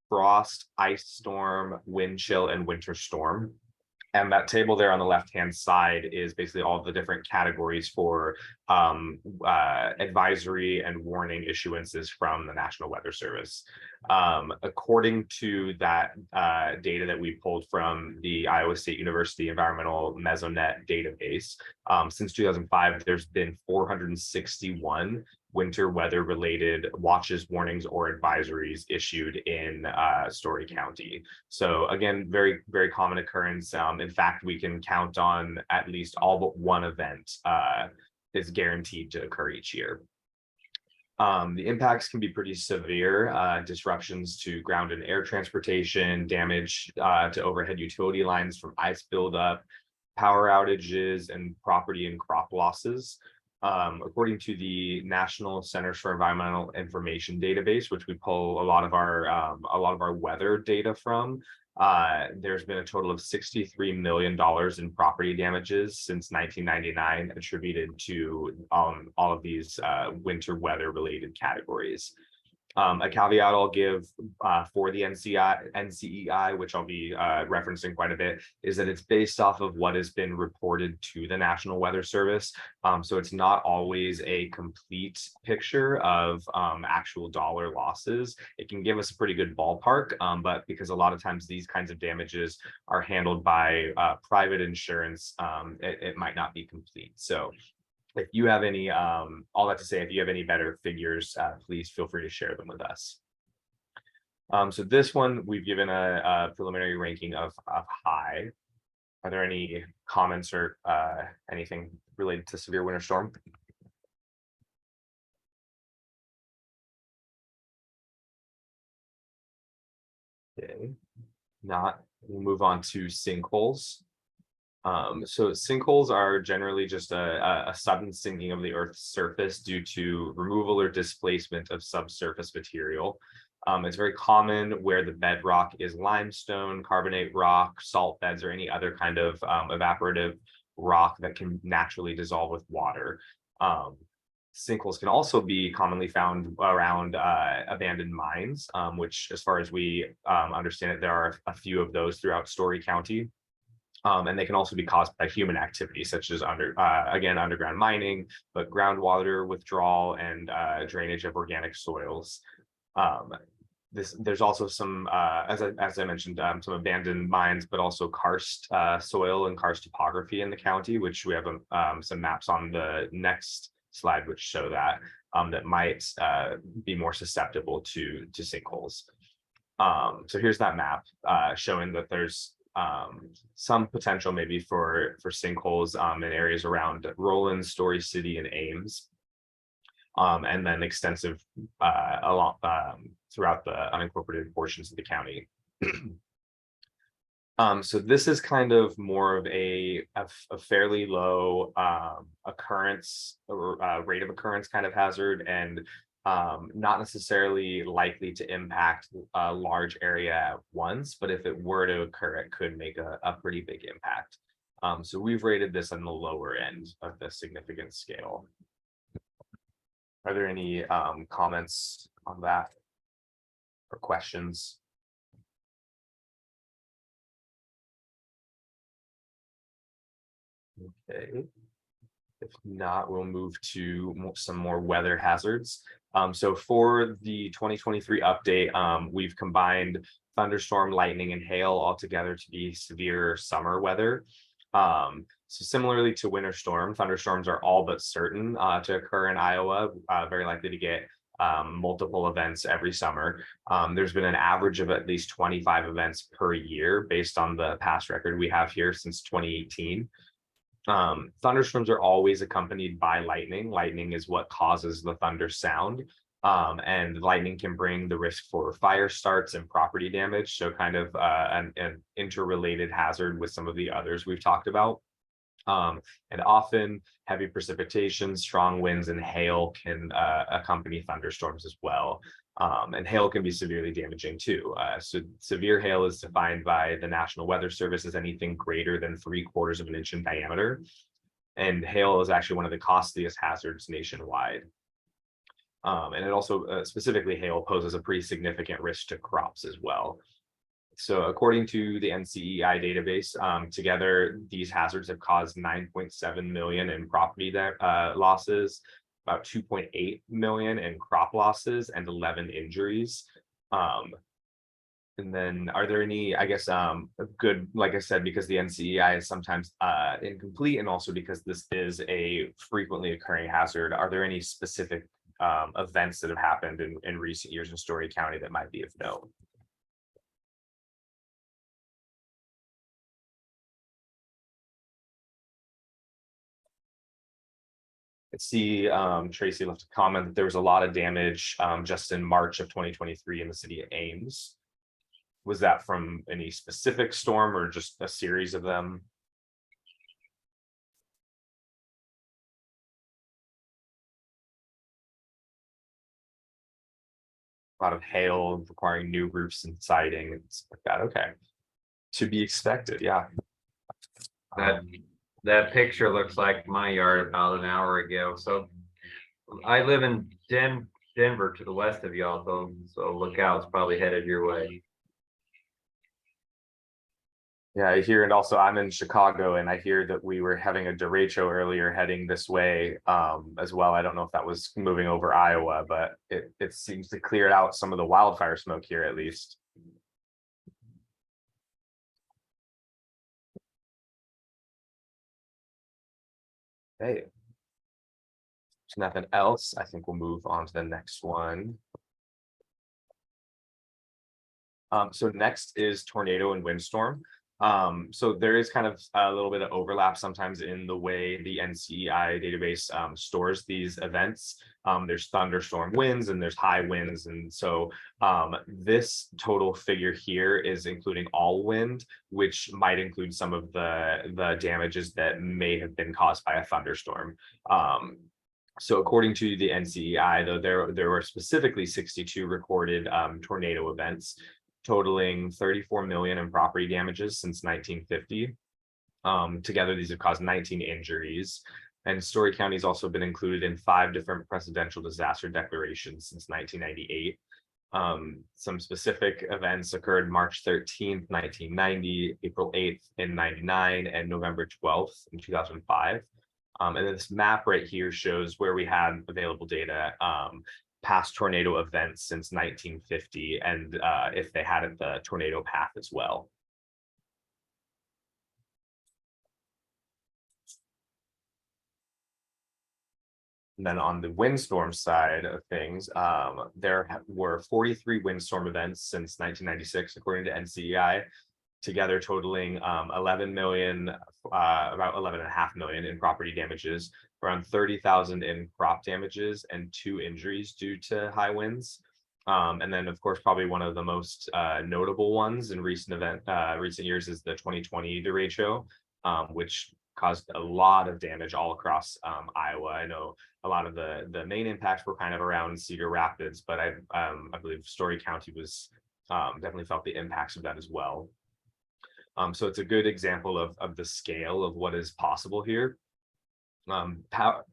frost, ice storm, wind chill, and winter storm. And that table there on the left-hand side is basically all the different categories for advisory and warning issuances from the National Weather Service. According to that data that we pulled from the Iowa State University Environmental Mesonet database, since 2005, there's been 461 winter weather related watches, warnings, or advisories issued in Story County. So again, very, very common occurrence. In fact, we can count on at least all but one event is guaranteed to occur each year. The impacts can be pretty severe, disruptions to ground and air transportation, damage to overhead utility lines from ice buildup, power outages, and property and crop losses. According to the National Centers for Environmental Information database, which we pull a lot of our weather data from, there's been a total of $63 million in property damages since 1999 attributed to all of these winter weather related categories. A caveat I'll give for the NCEI, which I'll be referencing quite a bit, is that it's based off of what has been reported to the National Weather Service. So it's not always a complete picture of actual dollar losses. It can give us a pretty good ballpark, but because a lot of times these kinds of damages are handled by private insurance, it might not be complete. So if you have any, all that to say, if you have any better figures, please feel free to share them with us. So this one, we've given a preliminary ranking of high. Are there any comments or anything related to severe winter storm? Okay, not, we'll move on to sinkholes. So sinkholes are generally just a sudden sinking of the Earth's surface due to removal or displacement of subsurface material. It's very common where the bedrock is limestone, carbonate rock, salt beds, or any other kind of evaporative rock that can naturally dissolve with water. Sinkholes can also be commonly found around abandoned mines, which, as far as we understand it, there are a few of those throughout Story County. And they can also be caused by human activity, such as underground mining, but groundwater withdrawal and drainage of organic soils. There's also some, as I mentioned, some abandoned mines, but also karst soil and karst topography in the county, which we have some maps on the next slide, which show that that might be more susceptible to sinkholes. So here's that map showing that there's some potential maybe for sinkholes in areas around Roland, Story City, and Ames, and then extensive along throughout the unincorporated portions of the county. So this is kind of more of a fairly low occurrence or rate of occurrence kind of hazard, and not necessarily likely to impact a large area at once, but if it were to occur, it could make a pretty big impact. So we've rated this on the lower end of the significant scale. Are there any comments on that or questions? Okay. If not, we'll move to some more weather hazards. So for the 2023 update, we've combined thunderstorm, lightning, and hail all together to be severe summer weather. So similarly to winter storm, thunderstorms are all but certain to occur in Iowa, very likely to get multiple events every summer. There's been an average of at least 25 events per year based on the past record we have here since 2018. Thunderstorms are always accompanied by lightning. Lightning is what causes the thunder sound. And lightning can bring the risk for fire starts and property damage. So kind of an interrelated hazard with some of the others we've talked about. And often heavy precipitation, strong winds, and hail can accompany thunderstorms as well. And hail can be severely damaging too. So severe hail is defined by the National Weather Service as anything greater than 3/4 of an inch in diameter. And hail is actually one of the costliest hazards nationwide. And it also specifically hail poses a pretty significant risk to crops as well. So according to the NCEI database, together, these hazards have caused 9.7 million in property losses, about 2.8 million in crop losses, and 11 injuries. And then are there any, I guess, good, like I said, because the NCEI is sometimes incomplete, and also because this is a frequently occurring hazard, are there any specific events that have happened in recent years in Story County that might be of note? I see Tracy left a comment that there was a lot of damage just in March of 2023 in the city of Ames. Was that from any specific storm or just a series of them? A lot of hail requiring new roofs and siding and stuff like that. Okay. To be expected, yeah. That that picture looks like my yard about an hour ago. So I live in Denver to the west of y'all, so look out, it's probably headed your way. Yeah, I hear, and also I'm in Chicago, and I hear that we were having a derecho earlier heading this way as well. I don't know if that was moving over Iowa, but it seems to clear out some of the wildfire smoke here at least. Hey, there's nothing else. I think we'll move on to the next one. So next is tornado and windstorm. So there is kind of a little bit of overlap sometimes in the way the NCEI database stores these events. There's thunderstorm winds and there's high winds. And so this total figure here is including all wind, which might include some of the damages that may have been caused by a thunderstorm. So according to the NCEI, though, there were specifically 62 recorded tornado events, totaling 34 million in property damages since 1950. Together, these have caused 19 injuries. And Story County has also been included in 5 different presidential disaster declarations since 1998. Some specific events occurred March 13th, 1990, April 8th in 99, and November 12th in 2005. And then this map right here shows where we had available data past tornado events since 1950, and if they had the tornado path as well. And then on the windstorm side of things, there were 43 windstorm events since 1996, according to NCEI, together totaling 11 million, about 11.5 million in property damages, around 30,000 in crop damages, and 2 injuries due to high winds. And then, of course, probably one of the most notable ones in recent years is the 2020 derecho, which caused a lot of damage all across Iowa. I know a lot of the main impacts were kind of around Cedar Rapids, but I believe Story County was definitely felt the impacts of that as well. So it's a good example of the scale of what is possible here.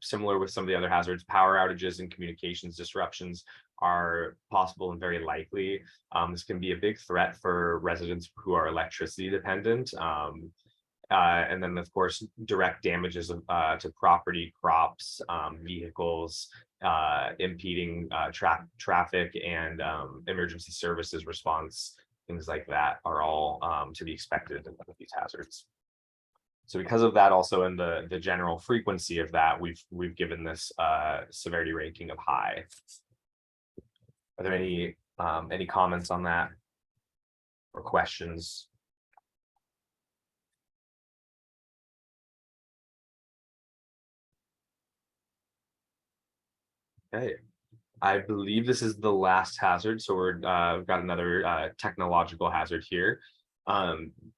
Similar with some of the other hazards, power outages and communications disruptions are possible and very likely. This can be a big threat for residents who are electricity dependent. And then, of course, direct damages to property, crops, vehicles, impeding traffic and emergency services response. Things like that are all to be expected with these hazards. So because of that, also in the general frequency of that, we've given this severity ranking of high. Are there any comments on that or questions? Okay. I believe this is the last hazard. So we've got another technological hazard here.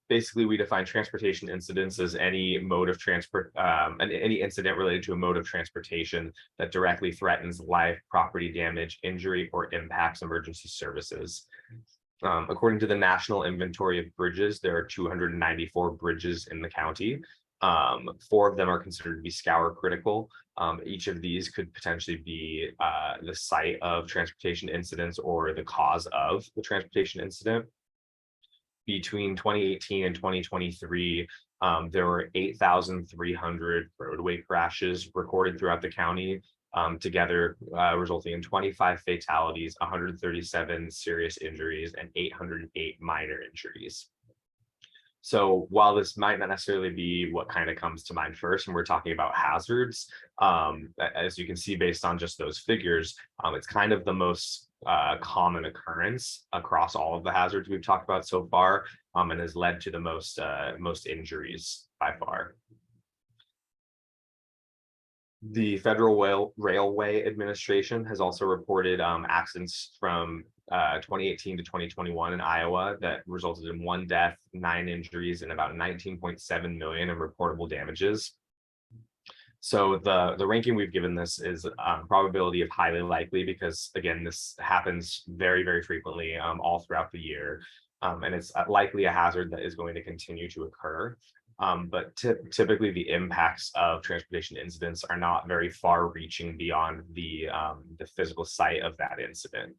Basically, we define transportation incidents as any mode of transport, any incident related to a mode of transportation that directly threatens life, property damage, injury, or impacts emergency services. According to the National Inventory of Bridges, there are 294 bridges in the county. 4 of them are considered to be scour critical. Each of these could potentially be the site of transportation incidents or the cause of the transportation incident. Between 2018 and 2023, there were 8,300 roadway crashes recorded throughout the county, together resulting in 25 fatalities, 137 serious injuries, and 808 minor injuries. So while this might not necessarily be what kind of comes to mind first, and we're talking about hazards, as you can see based on just those figures, it's kind of the most common occurrence across all of the hazards we've talked about so far, and has led to the most injuries by far. The Federal Railway Administration has also reported accidents from 2018 to 2021 in Iowa that resulted in 1 death, 9 injuries, and about 19.7 million in reportable damages. So the ranking we've given this is probability of highly likely, because again, this happens very, very frequently all throughout the year. And it's likely a hazard that is going to continue to occur. But typically the impacts of transportation incidents are not very far reaching beyond the physical site of that incident.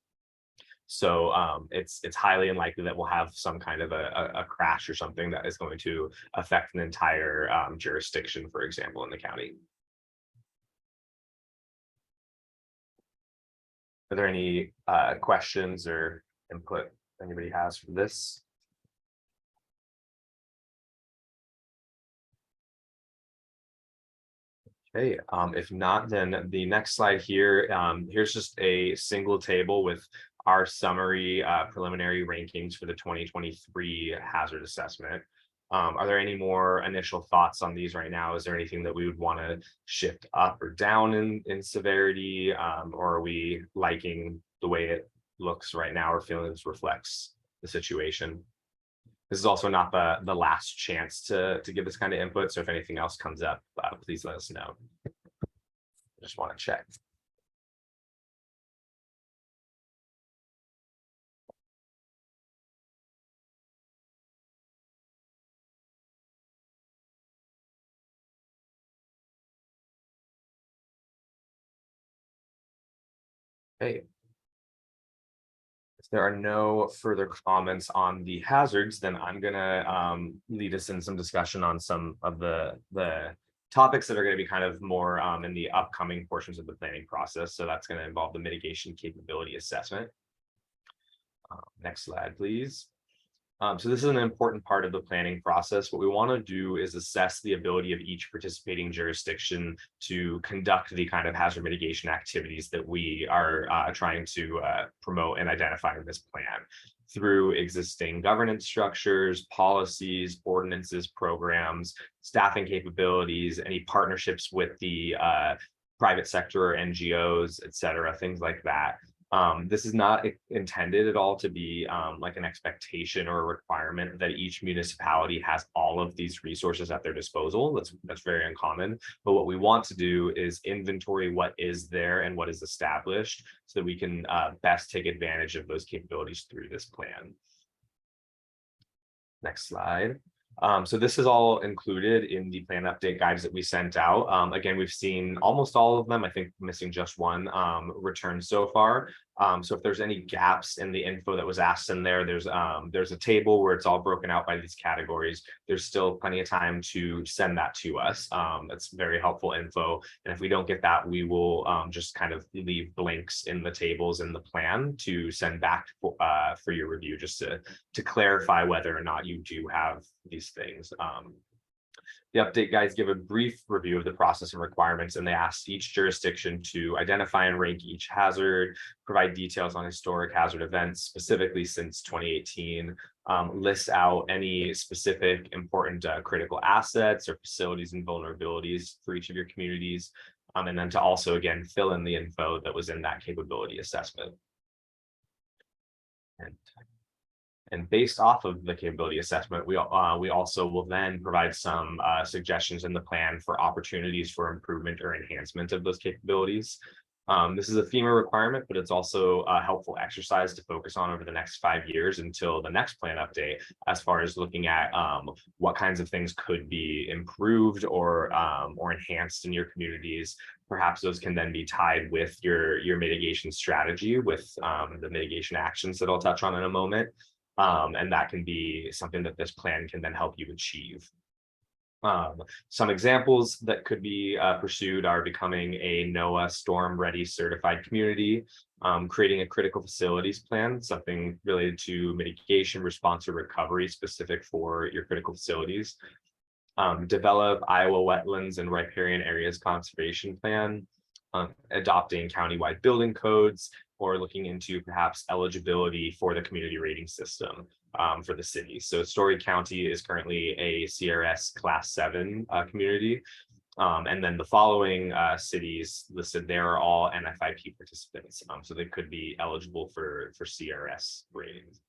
So it's highly unlikely that we'll have some kind of a crash or something that is going to affect an entire jurisdiction, for example, in the county. Are there any questions or input anybody has for this? Okay, if not, then the next slide here, here's just a single table with our summary preliminary rankings for the 2023 hazard assessment. Are there any more initial thoughts on these right now? Is there anything that we would want to shift up or down in severity? Or are we liking the way it looks right now, or feeling this reflects the situation? This is also not the last chance to give this kind of input. So if anything else comes up, please let us know. I just want to check. Okay. If there are no further comments on the hazards, then I'm gonna lead us in some discussion on some of the topics that are going to be kind of more in the upcoming portions of the planning process. So that's going to involve the mitigation capability assessment. Next slide, please. So this is an important part of the planning process. What we want to do is assess the ability of each participating jurisdiction to conduct the kind of hazard mitigation activities that we are trying to promote and identify in this plan through existing governance structures, policies, ordinances, programs, staffing capabilities, any partnerships with the private sector or NGOs, et cetera, things like that. This is not intended at all to be like an expectation or a requirement that each municipality has all of these resources at their disposal. That's very uncommon. But what we want to do is inventory what is there and what is established so that we can best take advantage of those capabilities through this plan. Next slide. So this is all included in the plan update guides that we sent out. Again, we've seen almost all of them, I think missing just one return so far. So if there's any gaps in the info that was asked in there, there's a table where it's all broken out by these categories. There's still plenty of time to send that to us. That's very helpful info. And if we don't get that, we will just kind of leave blanks in the tables in the plan to send back for your review, just to clarify whether or not you do have these things. The update guides give a brief review of the process and requirements, and they ask each jurisdiction to identify and rank each hazard, provide details on historic hazard events, specifically since 2018, list out any specific important critical assets or facilities and vulnerabilities for each of your communities, and then to also, again, fill in the info that was in that capability assessment. And And based off of the capability assessment, we also will then provide some suggestions in the plan for opportunities for improvement or enhancement of those capabilities. This is a FEMA requirement, but it's also a helpful exercise to focus on over the next 5 years until the next plan update, as far as looking at what kinds of things could be improved or enhanced in your communities. Perhaps those can then be tied with your mitigation strategy, with the mitigation actions that I'll touch on in a moment. And that can be something that this plan can then help you achieve. Some examples that could be pursued are becoming a NOAA storm ready certified community, creating a critical facilities plan, something related to mitigation, response, or recovery specific for your critical facilities. Develop Iowa wetlands and riparian areas conservation plan, adopting countywide building codes, or looking into perhaps eligibility for the community rating system for the city. So Story County is currently a CRS Class 7 community. And then the following cities listed there are all NFIP participants. So they could be eligible for CRS ratings.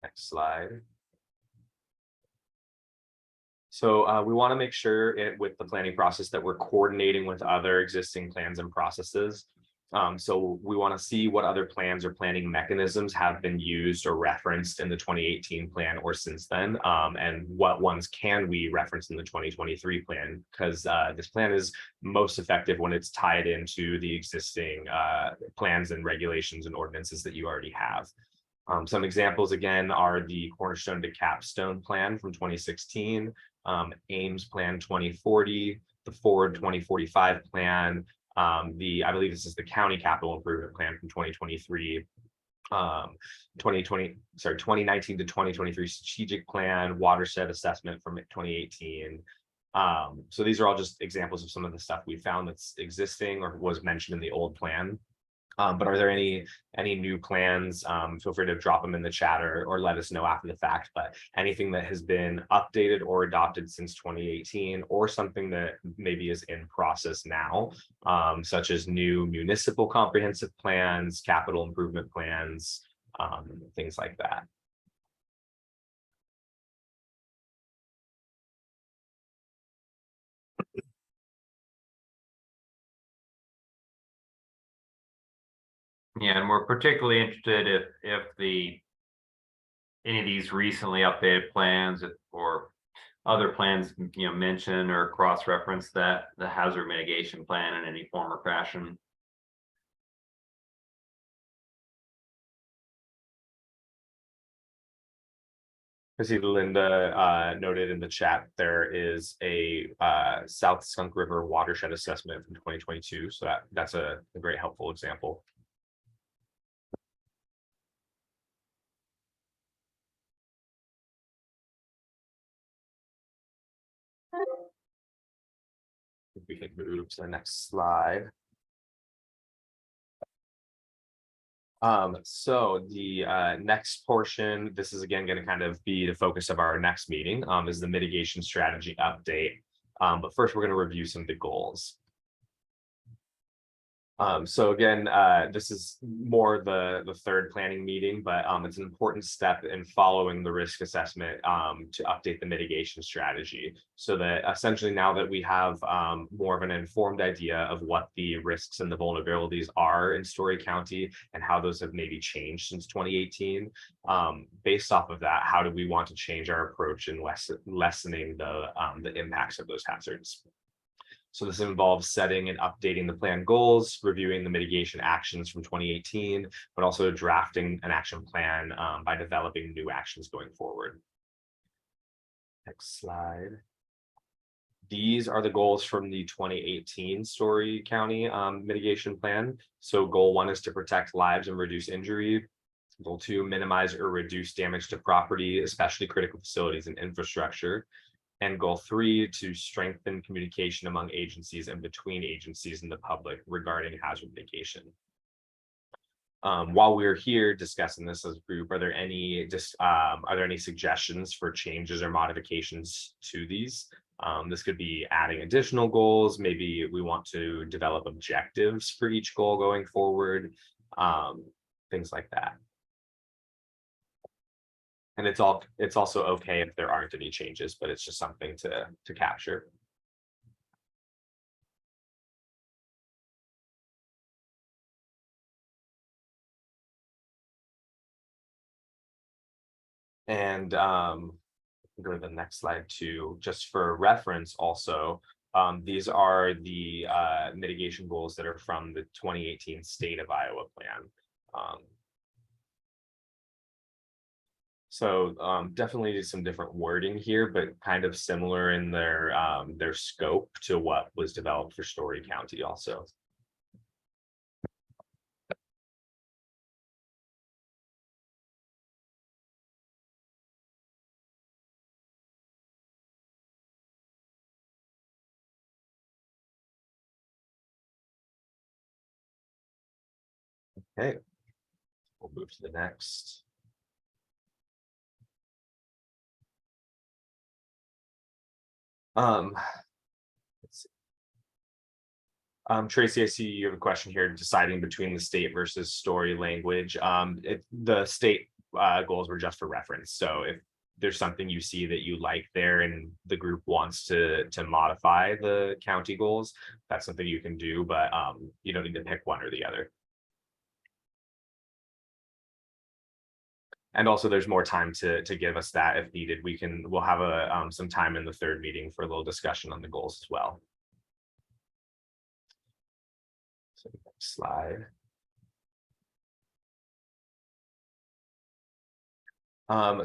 Next slide. So we want to make sure with the planning process that we're coordinating with other existing plans and processes. So we want to see what other plans or planning mechanisms have been used or referenced in the 2018 plan or since then, and what ones can we reference in the 2023 plan, because this plan is most effective when it's tied into the existing plans and regulations and ordinances that you already have. Some examples again are the Cornerstone to Capstone plan from 2016, Ames Plan 2040, the Forward 2045 plan, I believe this is the County Capital Improvement Plan from 2023, 2019 to 2023 Strategic Plan, Watershed Assessment from 2018. So these are all just examples of some of the stuff we found that's existing or was mentioned in the old plan. But are there any new plans? Feel free to drop them in the chat or let us know after the fact, but anything that has been updated or adopted since 2018 or something that maybe is in process now, such as new municipal comprehensive plans, capital improvement plans, things like that. Yeah, and we're particularly interested if any of these recently updated plans or other plans, mention or cross-reference the hazard mitigation plan in any form or fashion. I see Linda noted in the chat there is a South Skunk River watershed assessment from 2022, so that's a great helpful example. We can move to the next slide. So the next portion, this is again going to kind of be the focus of our next meeting, is the mitigation strategy update. But first, we're going to review some of the goals. So again, this is more the third planning meeting, but it's an important step in following the risk assessment to update the mitigation strategy, so that essentially now that we have more of an informed idea of what the risks and the vulnerabilities are in Story County and how those have maybe changed since 2018, based off of that, how do we want to change our approach in lessening the impacts of those hazards? So this involves setting and updating the plan goals, reviewing the mitigation actions from 2018, but also drafting an action plan by developing new actions going forward. Next slide. These are the goals from the 2018 Story County mitigation plan. So goal 1 is to protect lives and reduce injury. Goal 2, minimize or reduce damage to property, especially critical facilities and infrastructure. And goal 3, to strengthen communication among agencies and between agencies and the public regarding hazard mitigation. While we're here discussing this as a group, are there any suggestions for changes or modifications to these? This could be adding additional goals. Maybe we want to develop objectives for each goal going forward, things like that. And it's also okay if there aren't any changes, but it's just something to capture. And go to the next slide too, just for reference also. These are the mitigation goals that are from the 2018 State of Iowa Plan. So definitely some different wording here, but kind of similar in their scope to what was developed for Story County also. Okay, we'll move to the next. Let's see. Tracy, I see you have a question here, deciding between the state versus story language. The state goals were just for reference. So if there's something you see that you like there and the group wants to modify the county goals, that's something you can do, but you don't need to pick one or the other. And also there's more time to give us that if needed. We'll have some time in the third meeting for a little discussion on the goals as well. So next slide.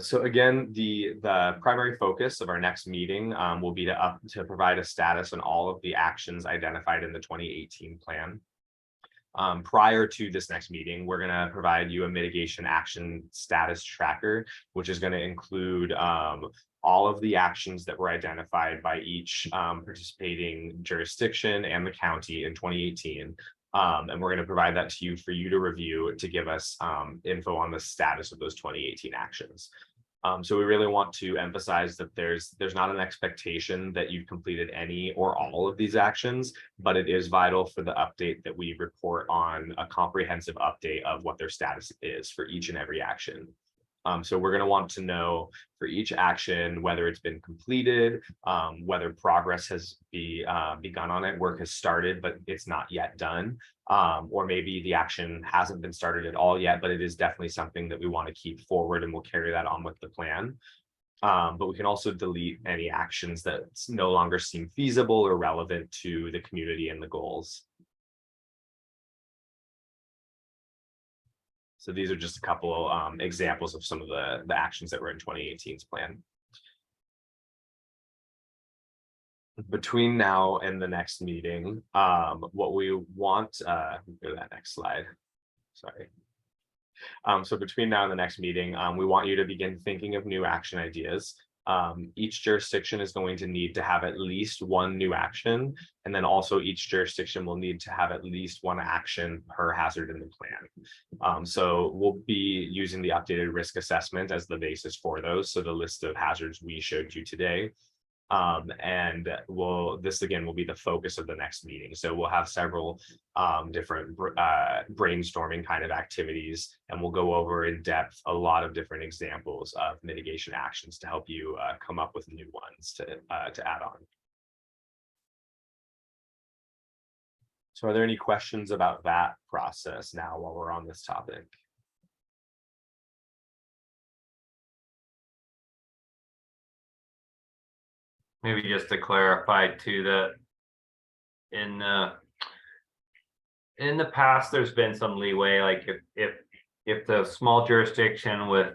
So again, the primary focus of our next meeting will be to provide a status on all of the actions identified in the 2018 plan. Prior to this next meeting, we're going to provide you a mitigation action status tracker, which is going to include all of the actions that were identified by each participating jurisdiction and the county in 2018. And we're going to provide that to you for you to review to give us info on the status of those 2018 actions. So we really want to emphasize that there's not an expectation that you've completed any or all of these actions, but it is vital for the update that we report on a comprehensive update of what their status is for each and every action. So we're going to want to know for each action whether it's been completed, whether progress has begun on it, work has started, but it's not yet done, or maybe the action hasn't been started at all yet, but it is definitely something that we want to keep forward and we'll carry that on with the plan. But we can also delete any actions that no longer seem feasible or relevant to the community and the goals. So these are just a couple examples of some of the actions that were in 2018's plan. Between now and the next meeting, what we want, go to that next slide, sorry. So between now and the next meeting, we want you to begin thinking of new action ideas. Each jurisdiction is going to need to have at least one new action, and then also each jurisdiction will need to have at least one action per hazard in the plan. So we'll be using the updated risk assessment as the basis for those. So the list of hazards we showed you today. And this again will be the focus of the next meeting. So we'll have several different brainstorming kind of activities, and we'll go over in depth a lot of different examples of mitigation actions to help you come up with new ones to add on. So are there any questions about that process now while we're on this topic? Maybe just to clarify too, that in the past, there's been some leeway, like if the small jurisdiction with,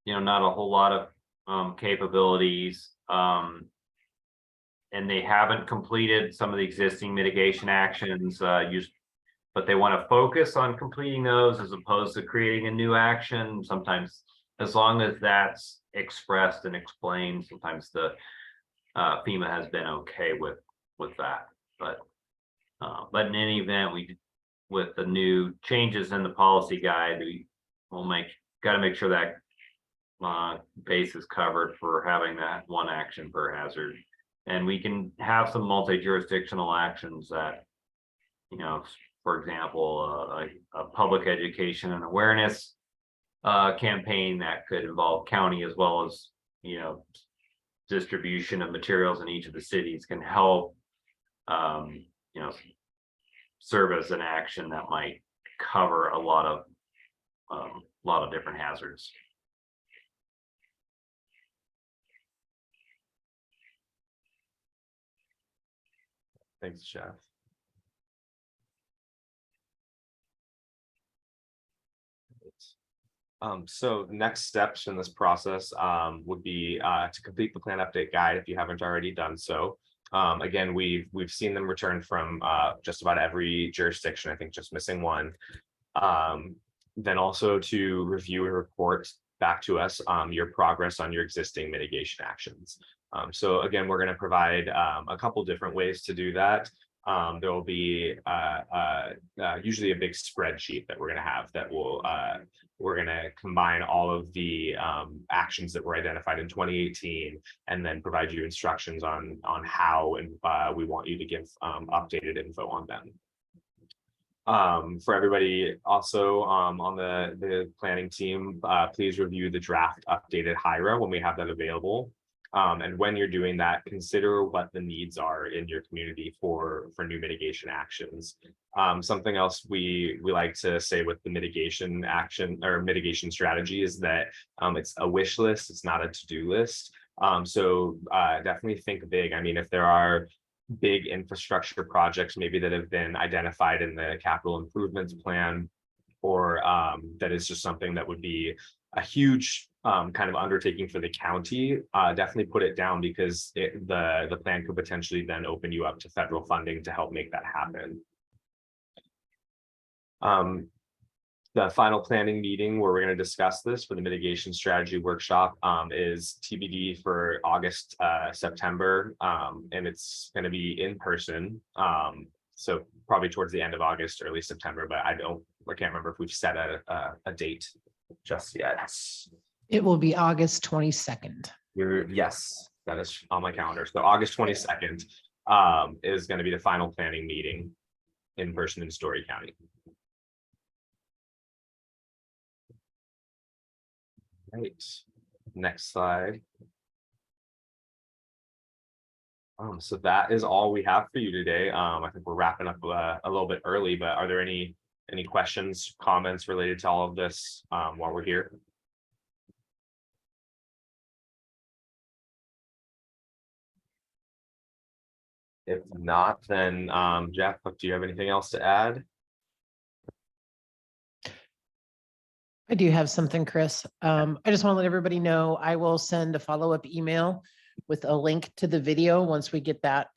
not a whole lot of capabilities, and they haven't completed some of the existing mitigation actions, but they want to focus on completing those as opposed to creating a new action. Sometimes, as long as that's expressed and explained, sometimes the FEMA has been okay with that, but in any event, with the new changes in the policy guide, we'll got to make sure that base is covered for having that one action per hazard, and we can have some multi-jurisdictional actions that, for example, a public education and awareness campaign that could involve county as well as, distribution of materials in each of the cities can help, um, you know, serve as an action that might cover a lot of different hazards. Thanks, Jeff. So next steps in this process would be to complete the plan update guide if you haven't already done so. Again, we've seen them return from just about every jurisdiction, I think just missing one. Then also to review and report back to us your progress on your existing mitigation actions. So again, we're going to provide a couple different ways to do that. There will be usually a big spreadsheet that we're going to have that will we're going to combine all of the actions that were identified in 2018 and then provide you instructions on how and we want you to give updated info on them. For everybody also on the planning team, please review the draft updated HIRA when we have that available. And when you're doing that, consider what the needs are in your community for new mitigation actions. Something else we like to say with the mitigation action or mitigation strategy is that it's a wish list, it's not a to-do list. So definitely think big. I mean, if there are big infrastructure projects maybe that have been identified in the capital improvements plan, or that is just something that would be a huge kind of undertaking for the county, definitely put it down because the plan could potentially then open you up to federal funding to help make that happen. The final planning meeting where we're going to discuss this for the mitigation strategy workshop is TBD for August, September, and it's going to be in person. So probably towards the end of August, early September, but I can't remember if we've set a date just yet. It will be August 22nd. Yes, that is on my calendar. So August 22nd is going to be the final planning meeting in person in Story County. Right, next slide. So that is all we have for you today. I think we're wrapping up a little bit early, but are there any questions, comments related to all of this while we're here? If not, then Jeff, do you have anything else to add? I do have something, Chris. I just want to let everybody know I will send a follow-up email with a link to the video once we get that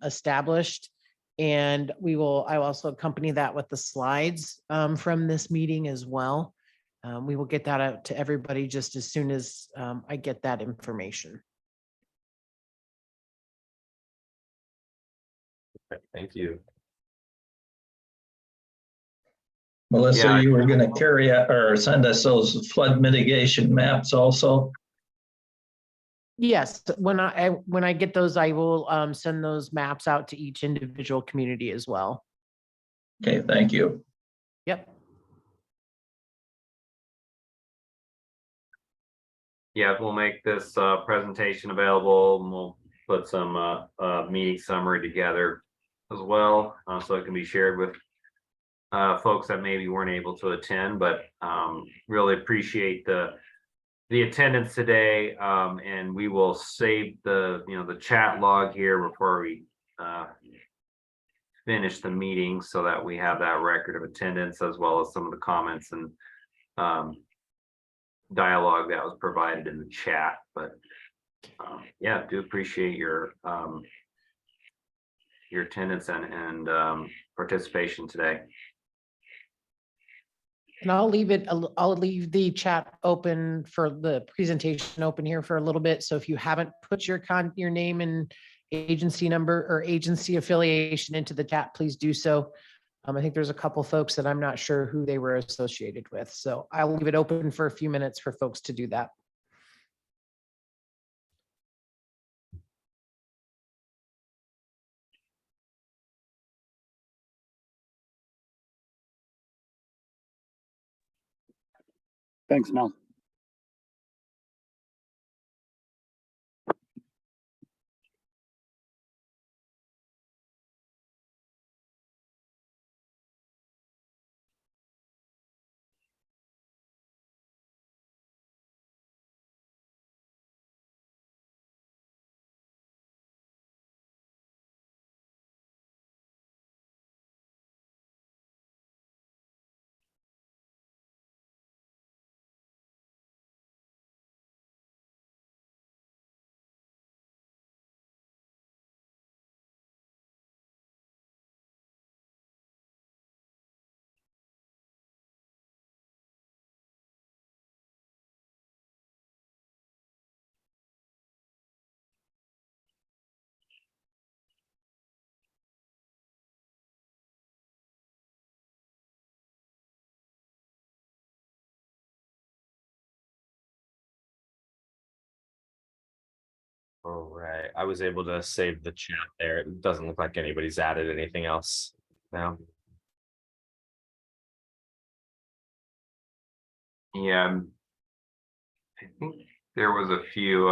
established. And I will also accompany that with the slides from this meeting as well. We will get that out to everybody just as soon as I get that information. Thank you. Melissa, Yeah. you were going to carry out or send us those flood mitigation maps also? Yes, when I get those, I will send those maps out to each individual community as well. Okay, thank you. Yep. Yeah, we'll make this presentation available and we'll put some meeting summary together as well, so it can be shared with folks that maybe weren't able to attend, but really appreciate the attendance today, and we will save the chat log here before we finish the meeting so that we have that record of attendance as well as some of the comments and dialogue that was provided in the chat. But yeah, do appreciate your attendance and participation today. And I'll leave the chat open for the presentation open here for a little bit. So if you haven't put your name and agency number or agency affiliation into the chat, please do so. I think there's a couple folks that I'm not sure who they were associated with. So I'll leave it open for a few minutes for folks to do that. Thanks, Mel. All right, I was able to save the chat there. It doesn't look like anybody's added anything else now. Yeah. I think there was a few,